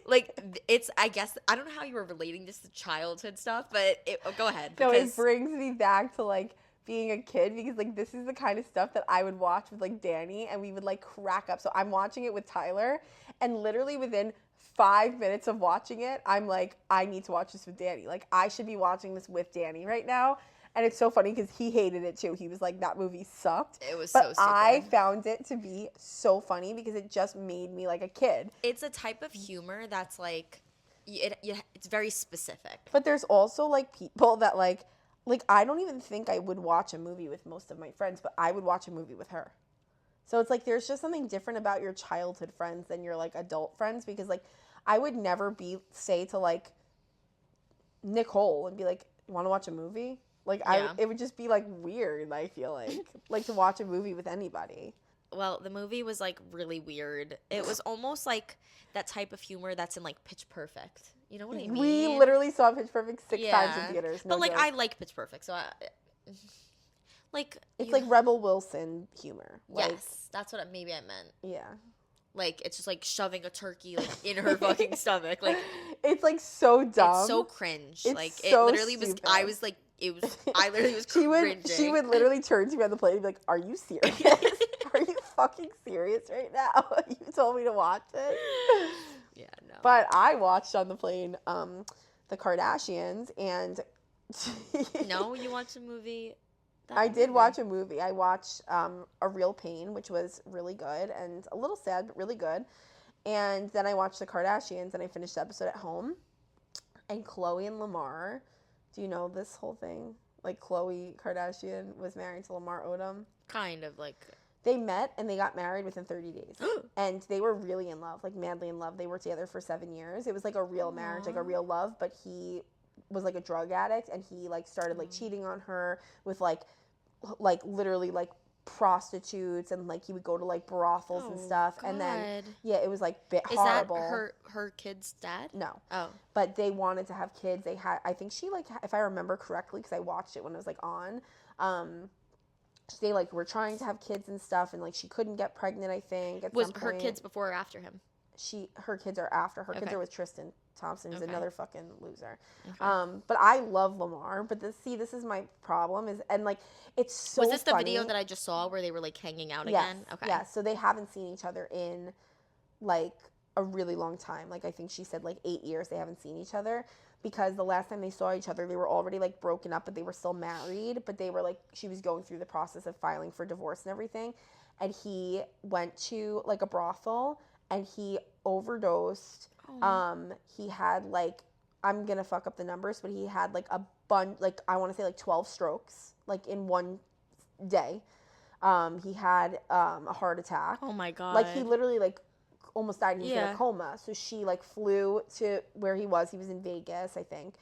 Like, it's, I guess, I don't know how you were relating this to childhood stuff, but go ahead. No, it Because brings me back to like being a kid, because like this is the kind of stuff that I would watch with like Danny, and we would like crack up. So I'm watching it with Tyler, and literally within 5 minutes of watching it, I'm like, I need to watch this with Danny. Like, I should be watching this with Danny right now. And it's so funny because he hated it too. He was like, that movie sucked. it was But so stupid. I found it to be so funny because it just made me like a kid. It's a type of humor that's like, it's very specific. But there's also like people that like I don't even think I would watch a movie with most of my friends, but I would watch a movie with her. So it's like there's just something different about your childhood friends than your like adult friends, because like I would never say to like Nicole and be like, want to watch a movie? Like Yeah. it would just be like weird, I feel like to watch a movie with anybody. Well, the movie was like really weird. It was almost like that type of humor that's in like Pitch Perfect. You know what I mean? We literally saw Pitch Perfect 6 times in theaters. No but like joke. I like Pitch Perfect, so like It's like Rebel Wilson humor. Like, yes, that's what maybe I meant. yeah. Like it's just like shoving a turkey like in her fucking stomach. Like It's like so dumb. it's so cringe. It's like so it literally was. stupid. I was like, it was. I literally was she cringing. would literally turn to me on the plane and be like, "Are you serious? Are you fucking serious right now? You told me to watch it." Yeah, no. But I watched on the plane the Kardashians, and No, you watched a movie. I did watch a movie. I watched A Real Pain, which was really good and a little sad, but really good. And then I watched the Kardashians, and I finished the episode at home. And Khloe and Lamar, do you know this whole thing? Like, Khloe Kardashian was married to Lamar Odom. Kind of like. They met and they got married within 30 days. And they were really in love, like madly in love. They were together for 7 years. It was like a real marriage, like a real love, but he was like a drug addict, and he like started like cheating on her with like literally like prostitutes, and like he would go to like brothels and stuff. And then yeah, it was like horrible. Is that her kid's dad? No. Oh. But they wanted to have kids. They had, I think she like, if I remember correctly, because I watched it when it was like on, they like were trying to have kids and stuff, and like she couldn't get pregnant, I think, at Was some her point. kids before or after him? Her kids are after. Her kids Okay. are with Tristan Thompson, who's Okay. another fucking loser. Okay. But I love Lamar. But this is my problem is, and like it's so. Was this the funny. video that I just saw where they were like hanging out Yes, again? Okay. Yeah. So they haven't seen each other in like a really long time. Like I think she said like 8 years they haven't seen each other, because the last time they saw each other they were already like broken up, but they were still married, but they were like, she was going through the process of filing for divorce and everything, and he went to like a brothel and he overdosed. He had like, I'm gonna fuck up the numbers, but he had like a bunch, like I want to say like 12 strokes like in one day. He had a heart attack. Oh my God. Like he literally like almost died. He was in a coma. So she like flew to where he was. He was in Vegas, I think.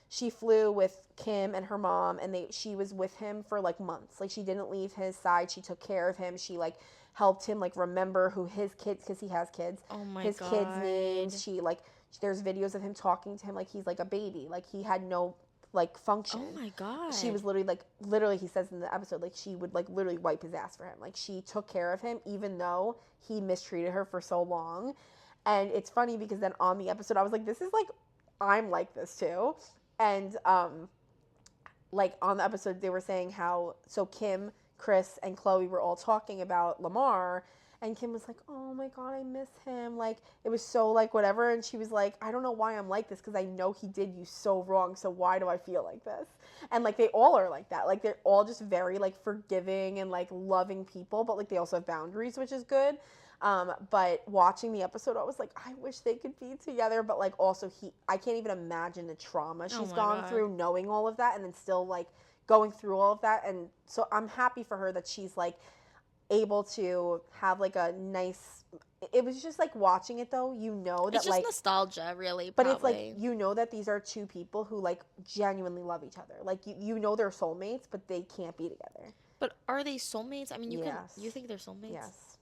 She flew with Kim and her mom, and she was with him for like months. Like she didn't leave his side. She took care of him. She like helped him like remember who his kids, because he has kids. Oh my his God. kids' names. She like, there's videos of him talking to him like he's like a baby. Like he had no like function. Oh my God. She was literally he says in the episode, like she would like literally wipe his ass for him. Like she took care of him even though he mistreated her for so long. And it's funny because then on the episode I was like, this is like, I'm like this too. And like on the episode they were saying how, so Kim, Chris, and Chloe were all talking about Lamar, and Kim was like, oh my God, I miss him. Like, it was so like whatever. And she was like, I don't know why I'm like this, because I know he did you so wrong. So why do I feel like this? And like, they all are like that. Like, they're all just very like forgiving and like loving people, but like they also have boundaries, which is good. But watching the episode, I was like, I wish they could be together. But like also I can't even imagine the trauma she's gone through knowing all of that and then still like going through all of that. And so I'm happy for her that she's like able to have like a nice, it was just like watching it though, you know, that it's just like nostalgia really, but probably. it's like, you know, that these are two people who like genuinely love each other. Like you know they're soulmates, but they can't be together. But are they soulmates? I mean, you think they're soulmates? Yes.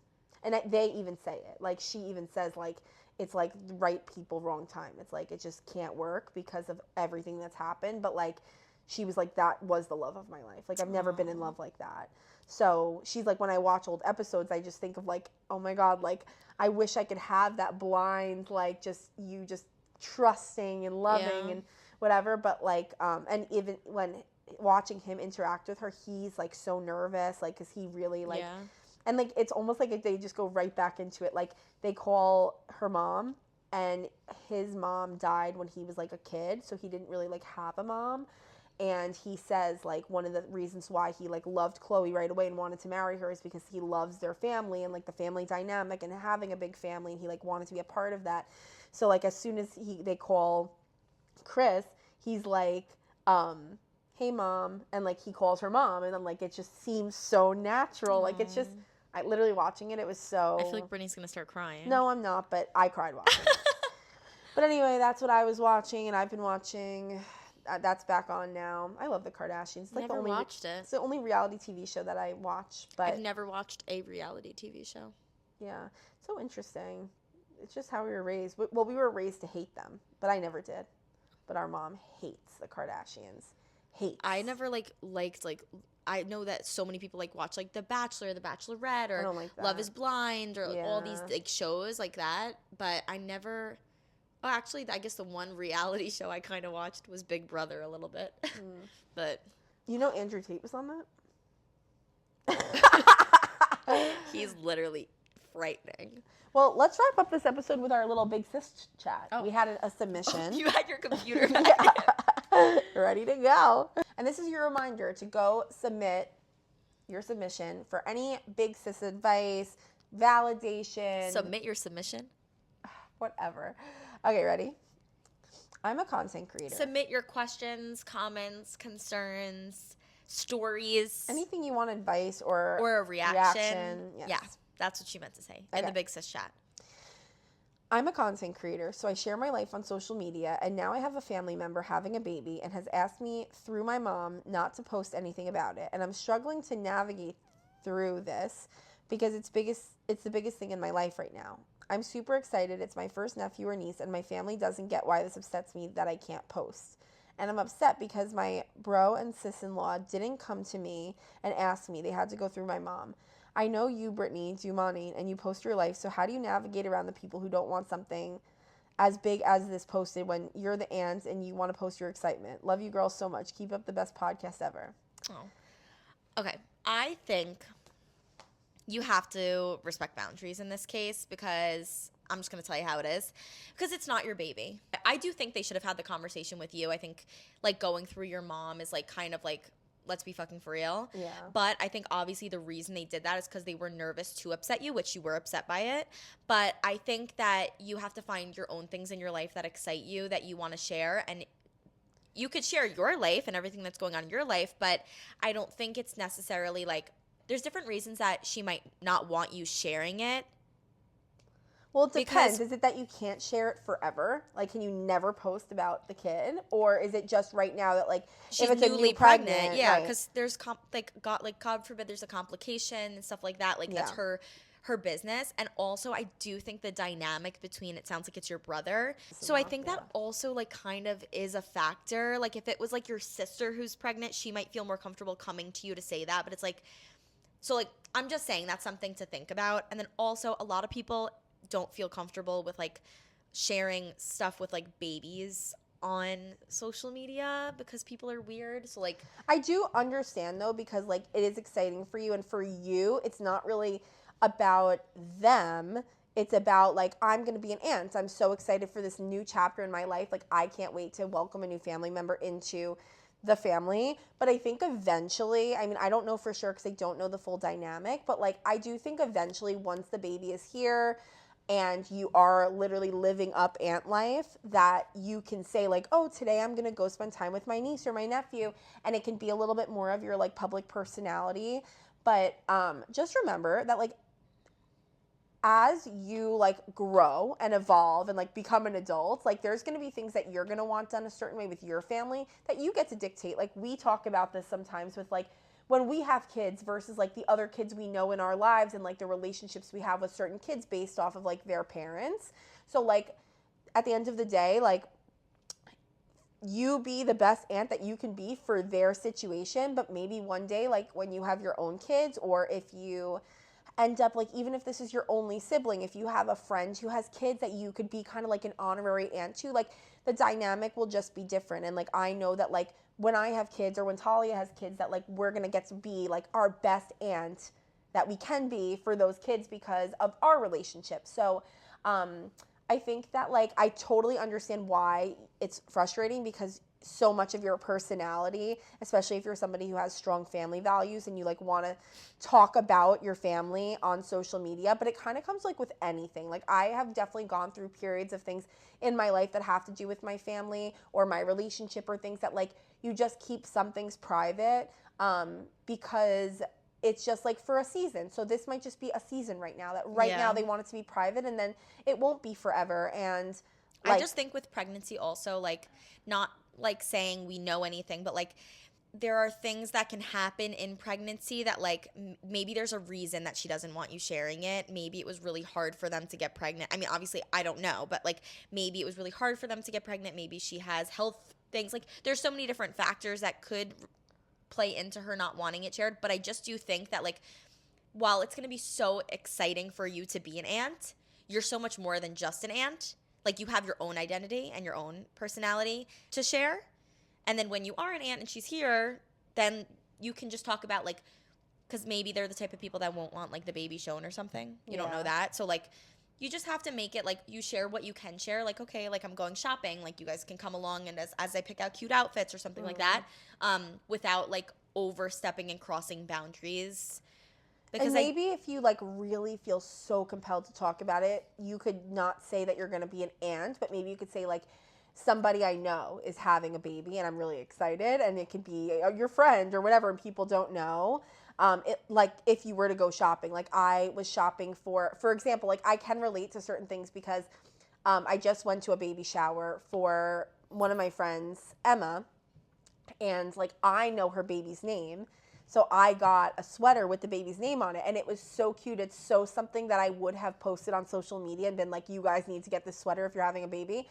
And they even say it. Like she even says like, it's like right people, wrong time. It's like it just can't work because of everything that's happened. But like she was like, that was the love of my life. Like I've never been in love like that. So she's like, when I watch old episodes, I just think of like, oh my God, like I wish I could have that blind, like just trusting and loving and whatever. But like, and even when watching him interact with her, he's like so nervous, like, cause he really like, and like, it's almost like they just go right back into it. Like they call her mom, and his mom died when he was like a kid. So he didn't really like have a mom. And he says like one of the reasons why he like loved Chloe right away and wanted to marry her is because he loves their family and like the family dynamic and having a big family, and he like wanted to be a part of that. So like as soon as they call Chris, he's like, hey mom, and like he calls her mom, and then like it just seems so natural. Like it's just, I literally watching it, it was so, I feel like Brittany's gonna start crying. No, I'm not, but I cried watching it. But anyway, that's what I was watching, and I've been watching. That's back on now. I love the Kardashians. It's like never watched it. It's the only reality TV show that I watch. But I've never watched a reality TV show. Yeah, so interesting. It's just how we were raised. Well, we were raised to hate them, but I never did. But our mom hates the Kardashians. Hates. I never liked I know that so many people like watch like The Bachelor, The Bachelorette, or I don't like that. Love is Blind, or all these like shows like that. But I never. Oh, actually, I guess the one reality show I kind of watched was Big Brother a little bit. But you know Andrew Tate was on that? He's literally frightening. Well, let's wrap up this episode with our little Big Sis Chat. We had a submission. You had your computer back ready to go. And this is your reminder to go submit your submission for any Big Sis advice, validation. Submit your submission? Whatever. Okay, ready? I'm a content creator. Submit your questions, comments, concerns, stories. Anything you want, advice or a reaction. Yes. Yeah, that's what she meant to say in the Big Sis Chat. I'm a content creator, so I share my life on social media, and now I have a family member having a baby and has asked me through my mom not to post anything about it. And I'm struggling to navigate through this because it's the biggest thing in my life right now. I'm super excited. It's my first nephew or niece, and my family doesn't get why this upsets me that I can't post. And I'm upset because my bro and sis-in-law didn't come to me and ask me. They had to go through my mom. I know you, Brittany, do money, and you post your life, so how do you navigate around the people who don't want something as big as this posted when you're the aunt and you want to post your excitement? Love you girls so much. Keep up the best podcast ever. Oh. Okay. I think you have to respect boundaries in this case because I'm just going to tell you how it is, because it's not your baby. I do think they should have had the conversation with you. I think like going through your mom is like kind of like, let's be fucking for real. Yeah. But I think obviously the reason they did that is because they were nervous to upset you, which you were upset by it. But I think that you have to find your own things in your life that excite you, that you want to share. And you could share your life and everything that's going on in your life, but I don't think it's necessarily like, there's different reasons that she might not want you sharing it. Well, it depends. Is it that you can't share it forever? Like, can you never post about the kid? Or is it just right now that, like, she's if it's newly a new pregnant? Yeah, right. because there's, God forbid there's a complication and stuff like that. Like, that's her business. And also, I do think the dynamic between, it sounds like it's your brother. So I think that also, like, kind of is a factor. Like, if it was, like, your sister who's pregnant, she might feel more comfortable coming to you to say that. But it's, like, so, like, I'm just saying that's something to think about. And then also, a lot of people don't feel comfortable with like sharing stuff with like babies on social media because people are weird. So like, I do understand though, because like it is exciting for you, and for you it's not really about them. It's about like, I'm going to be an aunt. I'm so excited for this new chapter in my life. Like, I can't wait to welcome a new family member into the family. But I think eventually, I mean, I don't know for sure because I don't know the full dynamic, but like, I do think eventually once the baby is here and you are literally living up aunt life, that you can say like, oh, today I'm going to go spend time with my niece or my nephew. And it can be a little bit more of your like public personality. But just remember that like, as you like grow and evolve and like become an adult, like there's going to be things that you're going to want done a certain way with your family that you get to dictate. Like, we talk about this sometimes with like when we have kids versus like the other kids we know in our lives, and like the relationships we have with certain kids based off of like their parents. So like at the end of the day, like, you be the best aunt that you can be for their situation. But maybe one day, like when you have your own kids, or if you end up like, even if this is your only sibling, if you have a friend who has kids that you could be kind of like an honorary aunt to, like the dynamic will just be different. And like, I know that like when I have kids, or when Talia has kids, that like we're gonna get to be like our best aunt that we can be for those kids because of our relationship. So I think that like, I totally understand why it's frustrating, because so much of your personality, especially if you're somebody who has strong family values and you like want to talk about your family on social media, but it kind of comes like with anything. Like, I have definitely gone through periods of things in my life that have to do with my family or my relationship, or things that like you just keep some things private because it's just like for a season. So this might just be a season right now, that now they want it to be private, and then it won't be forever. And like, I just think with pregnancy also, like, not like saying we know anything, but like there are things that can happen in pregnancy that like maybe there's a reason that she doesn't want you sharing it. Maybe it was really hard for them to get pregnant. I mean, obviously I don't know, but like maybe it was really hard for them to get pregnant. Maybe she has health things. Like, there's so many different factors that could play into her not wanting it shared. But I just do think that like, while it's going to be so exciting for you to be an aunt, you're so much more than just an aunt. Like, you have your own identity and your own personality to share. And then when you are an aunt and she's here, then you can just talk about, like, because maybe they're the type of people that won't want, like, the baby shown or something. You don't know that. So, like, you just have to make it, like, you share what you can share. Like, okay, like, I'm going shopping. Like, you guys can come along and as I pick out cute outfits or something like that, without, like, overstepping and crossing boundaries. Because and maybe if you like really feel so compelled to talk about it, you could not say that you're going to be an aunt, but maybe you could say like, somebody I know is having a baby and I'm really excited, and it could be your friend or whatever, and people don't know. Like if you were to go shopping, like I was shopping for example, like I can relate to certain things because I just went to a baby shower for one of my friends, Emma, and like I know her baby's name. So I got a sweater with the baby's name on it, and it was so cute. It's so something that I would have posted on social media and been like, you guys need to get this sweater if you're having a baby.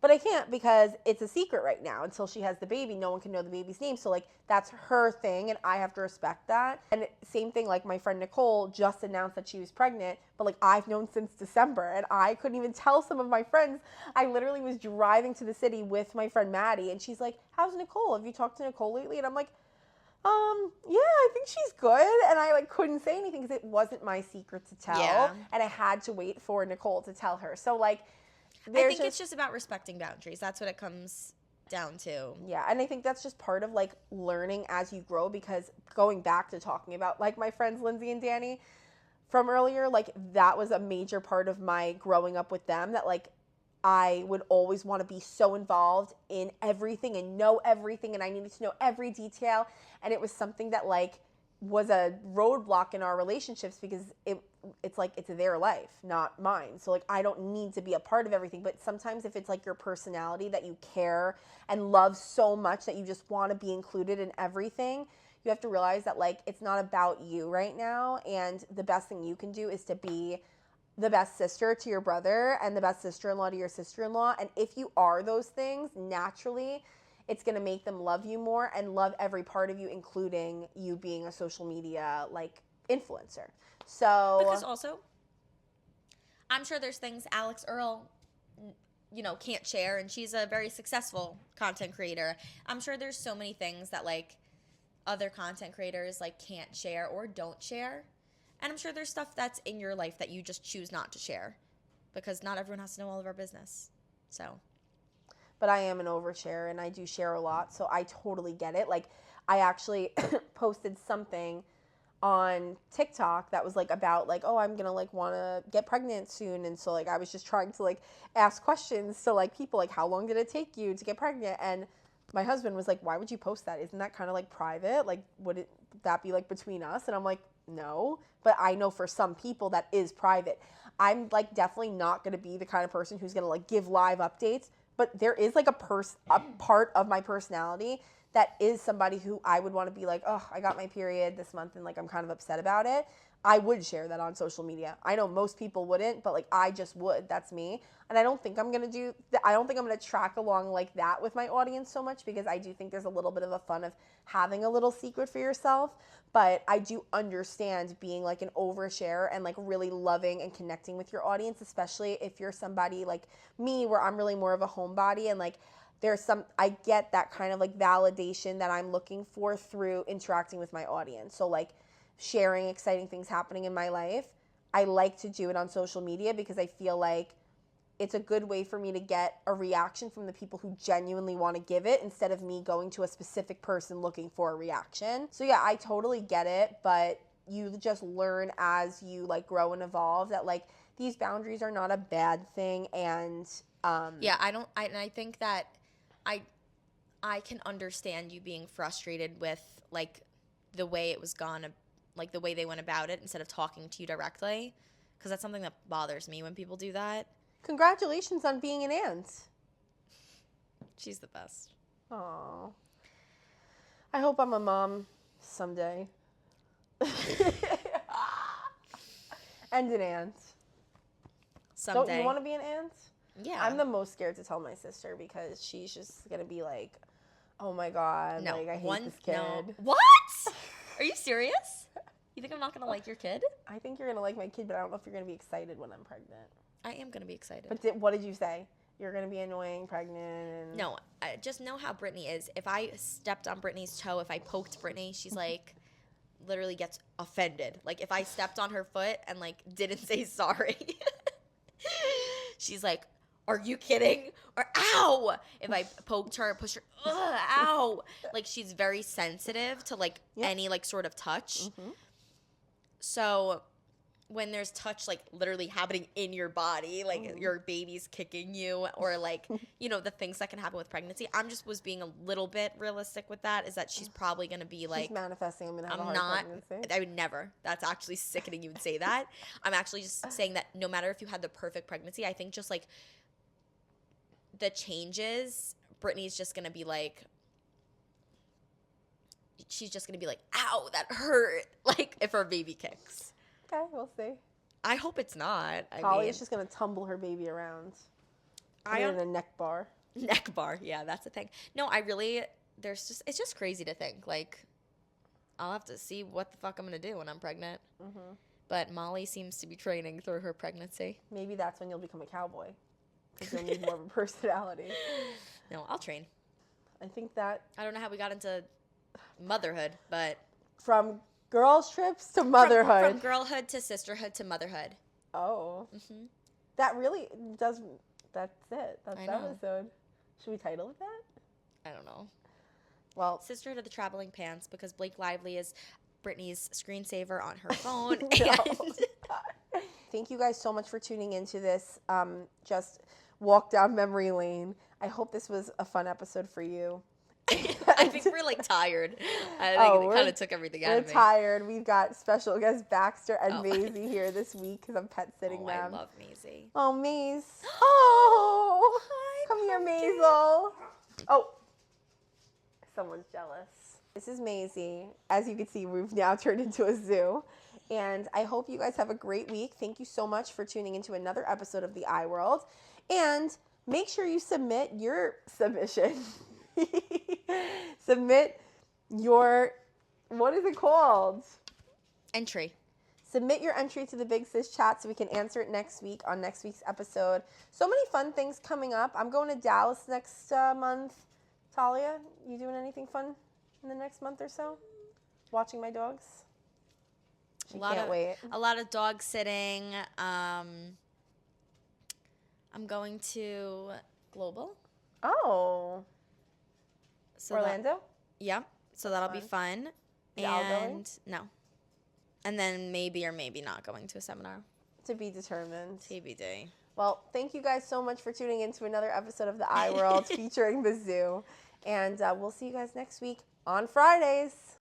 But I can't, because it's a secret right now. Until she has the baby, no one can know the baby's name. So like, that's her thing, and I have to respect that. And same thing, like my friend Nicole just announced that she was pregnant, but like I've known since December, and I couldn't even tell some of my friends. I literally was driving to the city with my friend Maddie, and she's like, how's Nicole? Have you talked to Nicole lately? And I'm like, Yeah, I think she's good. And I like couldn't say anything because it wasn't my secret to tell. Yeah. And I had to wait for Nicole to tell her. So like, I think it's just about respecting boundaries. That's what it comes down to. Yeah, and I think that's just part of like learning as you grow, because going back to talking about like my friends Lindsay and Danny from earlier, like that was a major part of my growing up with them, that like I would always want to be so involved in everything and know everything, and I needed to know every detail, and it was something that like was a roadblock in our relationships because it's like it's their life, not mine. So like I don't need to be a part of everything, but sometimes if it's like your personality that you care and love so much that you just want to be included in everything, you have to realize that like it's not about you right now, and the best thing you can do is to be the best sister to your brother and the best sister-in-law to your sister-in-law. And if you are those things, naturally it's going to make them love you more and love every part of you, including you being a social media like influencer. So Because also, I'm sure there's things Alex Earl, can't share, and she's a very successful content creator. I'm sure there's so many things that like other content creators like can't share or don't share. And I'm sure there's stuff that's in your life that you just choose not to share, because not everyone has to know all of our business. So, but I am an overshare and I do share a lot, so I totally get it. Like I actually posted something on TikTok that was like about like, oh, I'm gonna like want to get pregnant soon, and so like I was just trying to like ask questions to like people like, how long did it take you to get pregnant? And my husband was like, why would you post that? Isn't that kind of like private? Like would that be like between us? And I'm like, no, but I know for some people that is private. I'm like definitely not going to be the kind of person who's going to like give live updates, but there is like a part of my personality that is somebody who I would want to be like, oh, I got my period this month and like I'm kind of upset about it. I would share that on social media. I know most people wouldn't, but like I just would. That's me. And I don't think I'm going to do that. I don't think I'm going to track along like that with my audience so much, because I do think there's a little bit of a fun of having a little secret for yourself. But I do understand being like an overshare and like really loving and connecting with your audience, especially if you're somebody like me where I'm really more of a homebody, and like I get that kind of like validation that I'm looking for through interacting with my audience. So like sharing exciting things happening in my life, I like to do it on social media because I feel like it's a good way for me to get a reaction from the people who genuinely want to give it, instead of me going to a specific person looking for a reaction. So yeah, I totally get it, but you just learn as you like grow and evolve that like these boundaries are not a bad thing. And yeah, I think that I can understand you being frustrated with like the way it was gone, like the way they went about it instead of talking to you directly, because that's something that bothers me when people do that. Congratulations on being an aunt. She's the best. Oh, I hope I'm a mom someday. And an aunt. Someday. Don't you want to be an aunt? Yeah. I'm the most scared to tell my sister because she's just going to be like, oh my God, No. like I hate this kid. No. What? Are you serious? You think I'm not going to like your kid? I think you're going to like my kid, but I don't know if you're going to be excited when I'm pregnant. I am going to be excited. But what did you say? You're going to be annoying, pregnant, and... No, I just know how Brittany is. If I stepped on Brittany's toe, if I poked Brittany, she's like, literally gets offended. Like, if I stepped on her foot and, like, didn't say sorry, she's like, are you kidding? Or, ow! If I poked her, pushed her, ugh, ow! Like, she's very sensitive to, like, any, like, sort of touch. Mm-hmm. So when there's touch like literally happening in your body, like your baby's kicking you, or like, the things that can happen with pregnancy, was being a little bit realistic with that, is that she's probably going to be like, she's manifesting I'm going to have a hard pregnancy. I would never. That's actually sickening you would say that. I'm actually just saying that no matter if you had the perfect pregnancy, I think just like the changes, Brittany's just going to be like, she's just going to be like, ow, that hurt. Like if her baby kicks. Okay, we'll see. I hope it's not. Talia's just going to tumble her baby around. Put it in a neck bar. Neck bar, yeah, that's the thing. No, it's just crazy to think. Like, I'll have to see what the fuck I'm going to do when I'm pregnant. Mm-hmm. But Molly seems to be training through her pregnancy. Maybe that's when you'll become a cowboy. Because you'll need more of a personality. No, I'll train. I think that... I don't know how we got into motherhood, but From girls trips to motherhood. from girlhood to sisterhood to motherhood. Oh. Hmm. That really does, that's it. That's I the know. episode. Should we title it that? I don't know. Well, Sisterhood of the Traveling Pants, because Blake Lively is Brittany's screensaver on her phone. No. And thank you guys so much for tuning into this just walk down memory lane. I hope this was a fun episode for you. I think we're like tired. I think it kind of took everything out of me. We're tired. We've got special guests Baxter and Oh. Maisie here this week because I'm pet sitting Oh, them. I love Maisie. Oh, Maze. Oh, Hi, come here, pumpkin. Maisel. Oh, someone's jealous. This is Maisie. As you can see, we've now turned into a zoo. And I hope you guys have a great week. Thank you so much for tuning into another episode of The I World. And make sure you submit your submission. Submit your, what is it called? Entry. Submit your entry to the Big Sis Chat so we can answer it next week on next week's episode. So many fun things coming up. I'm going to Dallas next month. Talia, you doing anything fun in the next month or so? Watching my dogs? She can't wait. A lot of dog sitting. I'm going to Global. Oh, So Orlando? Yeah. So that'll be fun. Is Al going? And no. And then maybe or maybe not going to a seminar. To be determined. TBD. Well, thank you guys so much for tuning in to another episode of The I World featuring the zoo. And we'll see you guys next week on Fridays.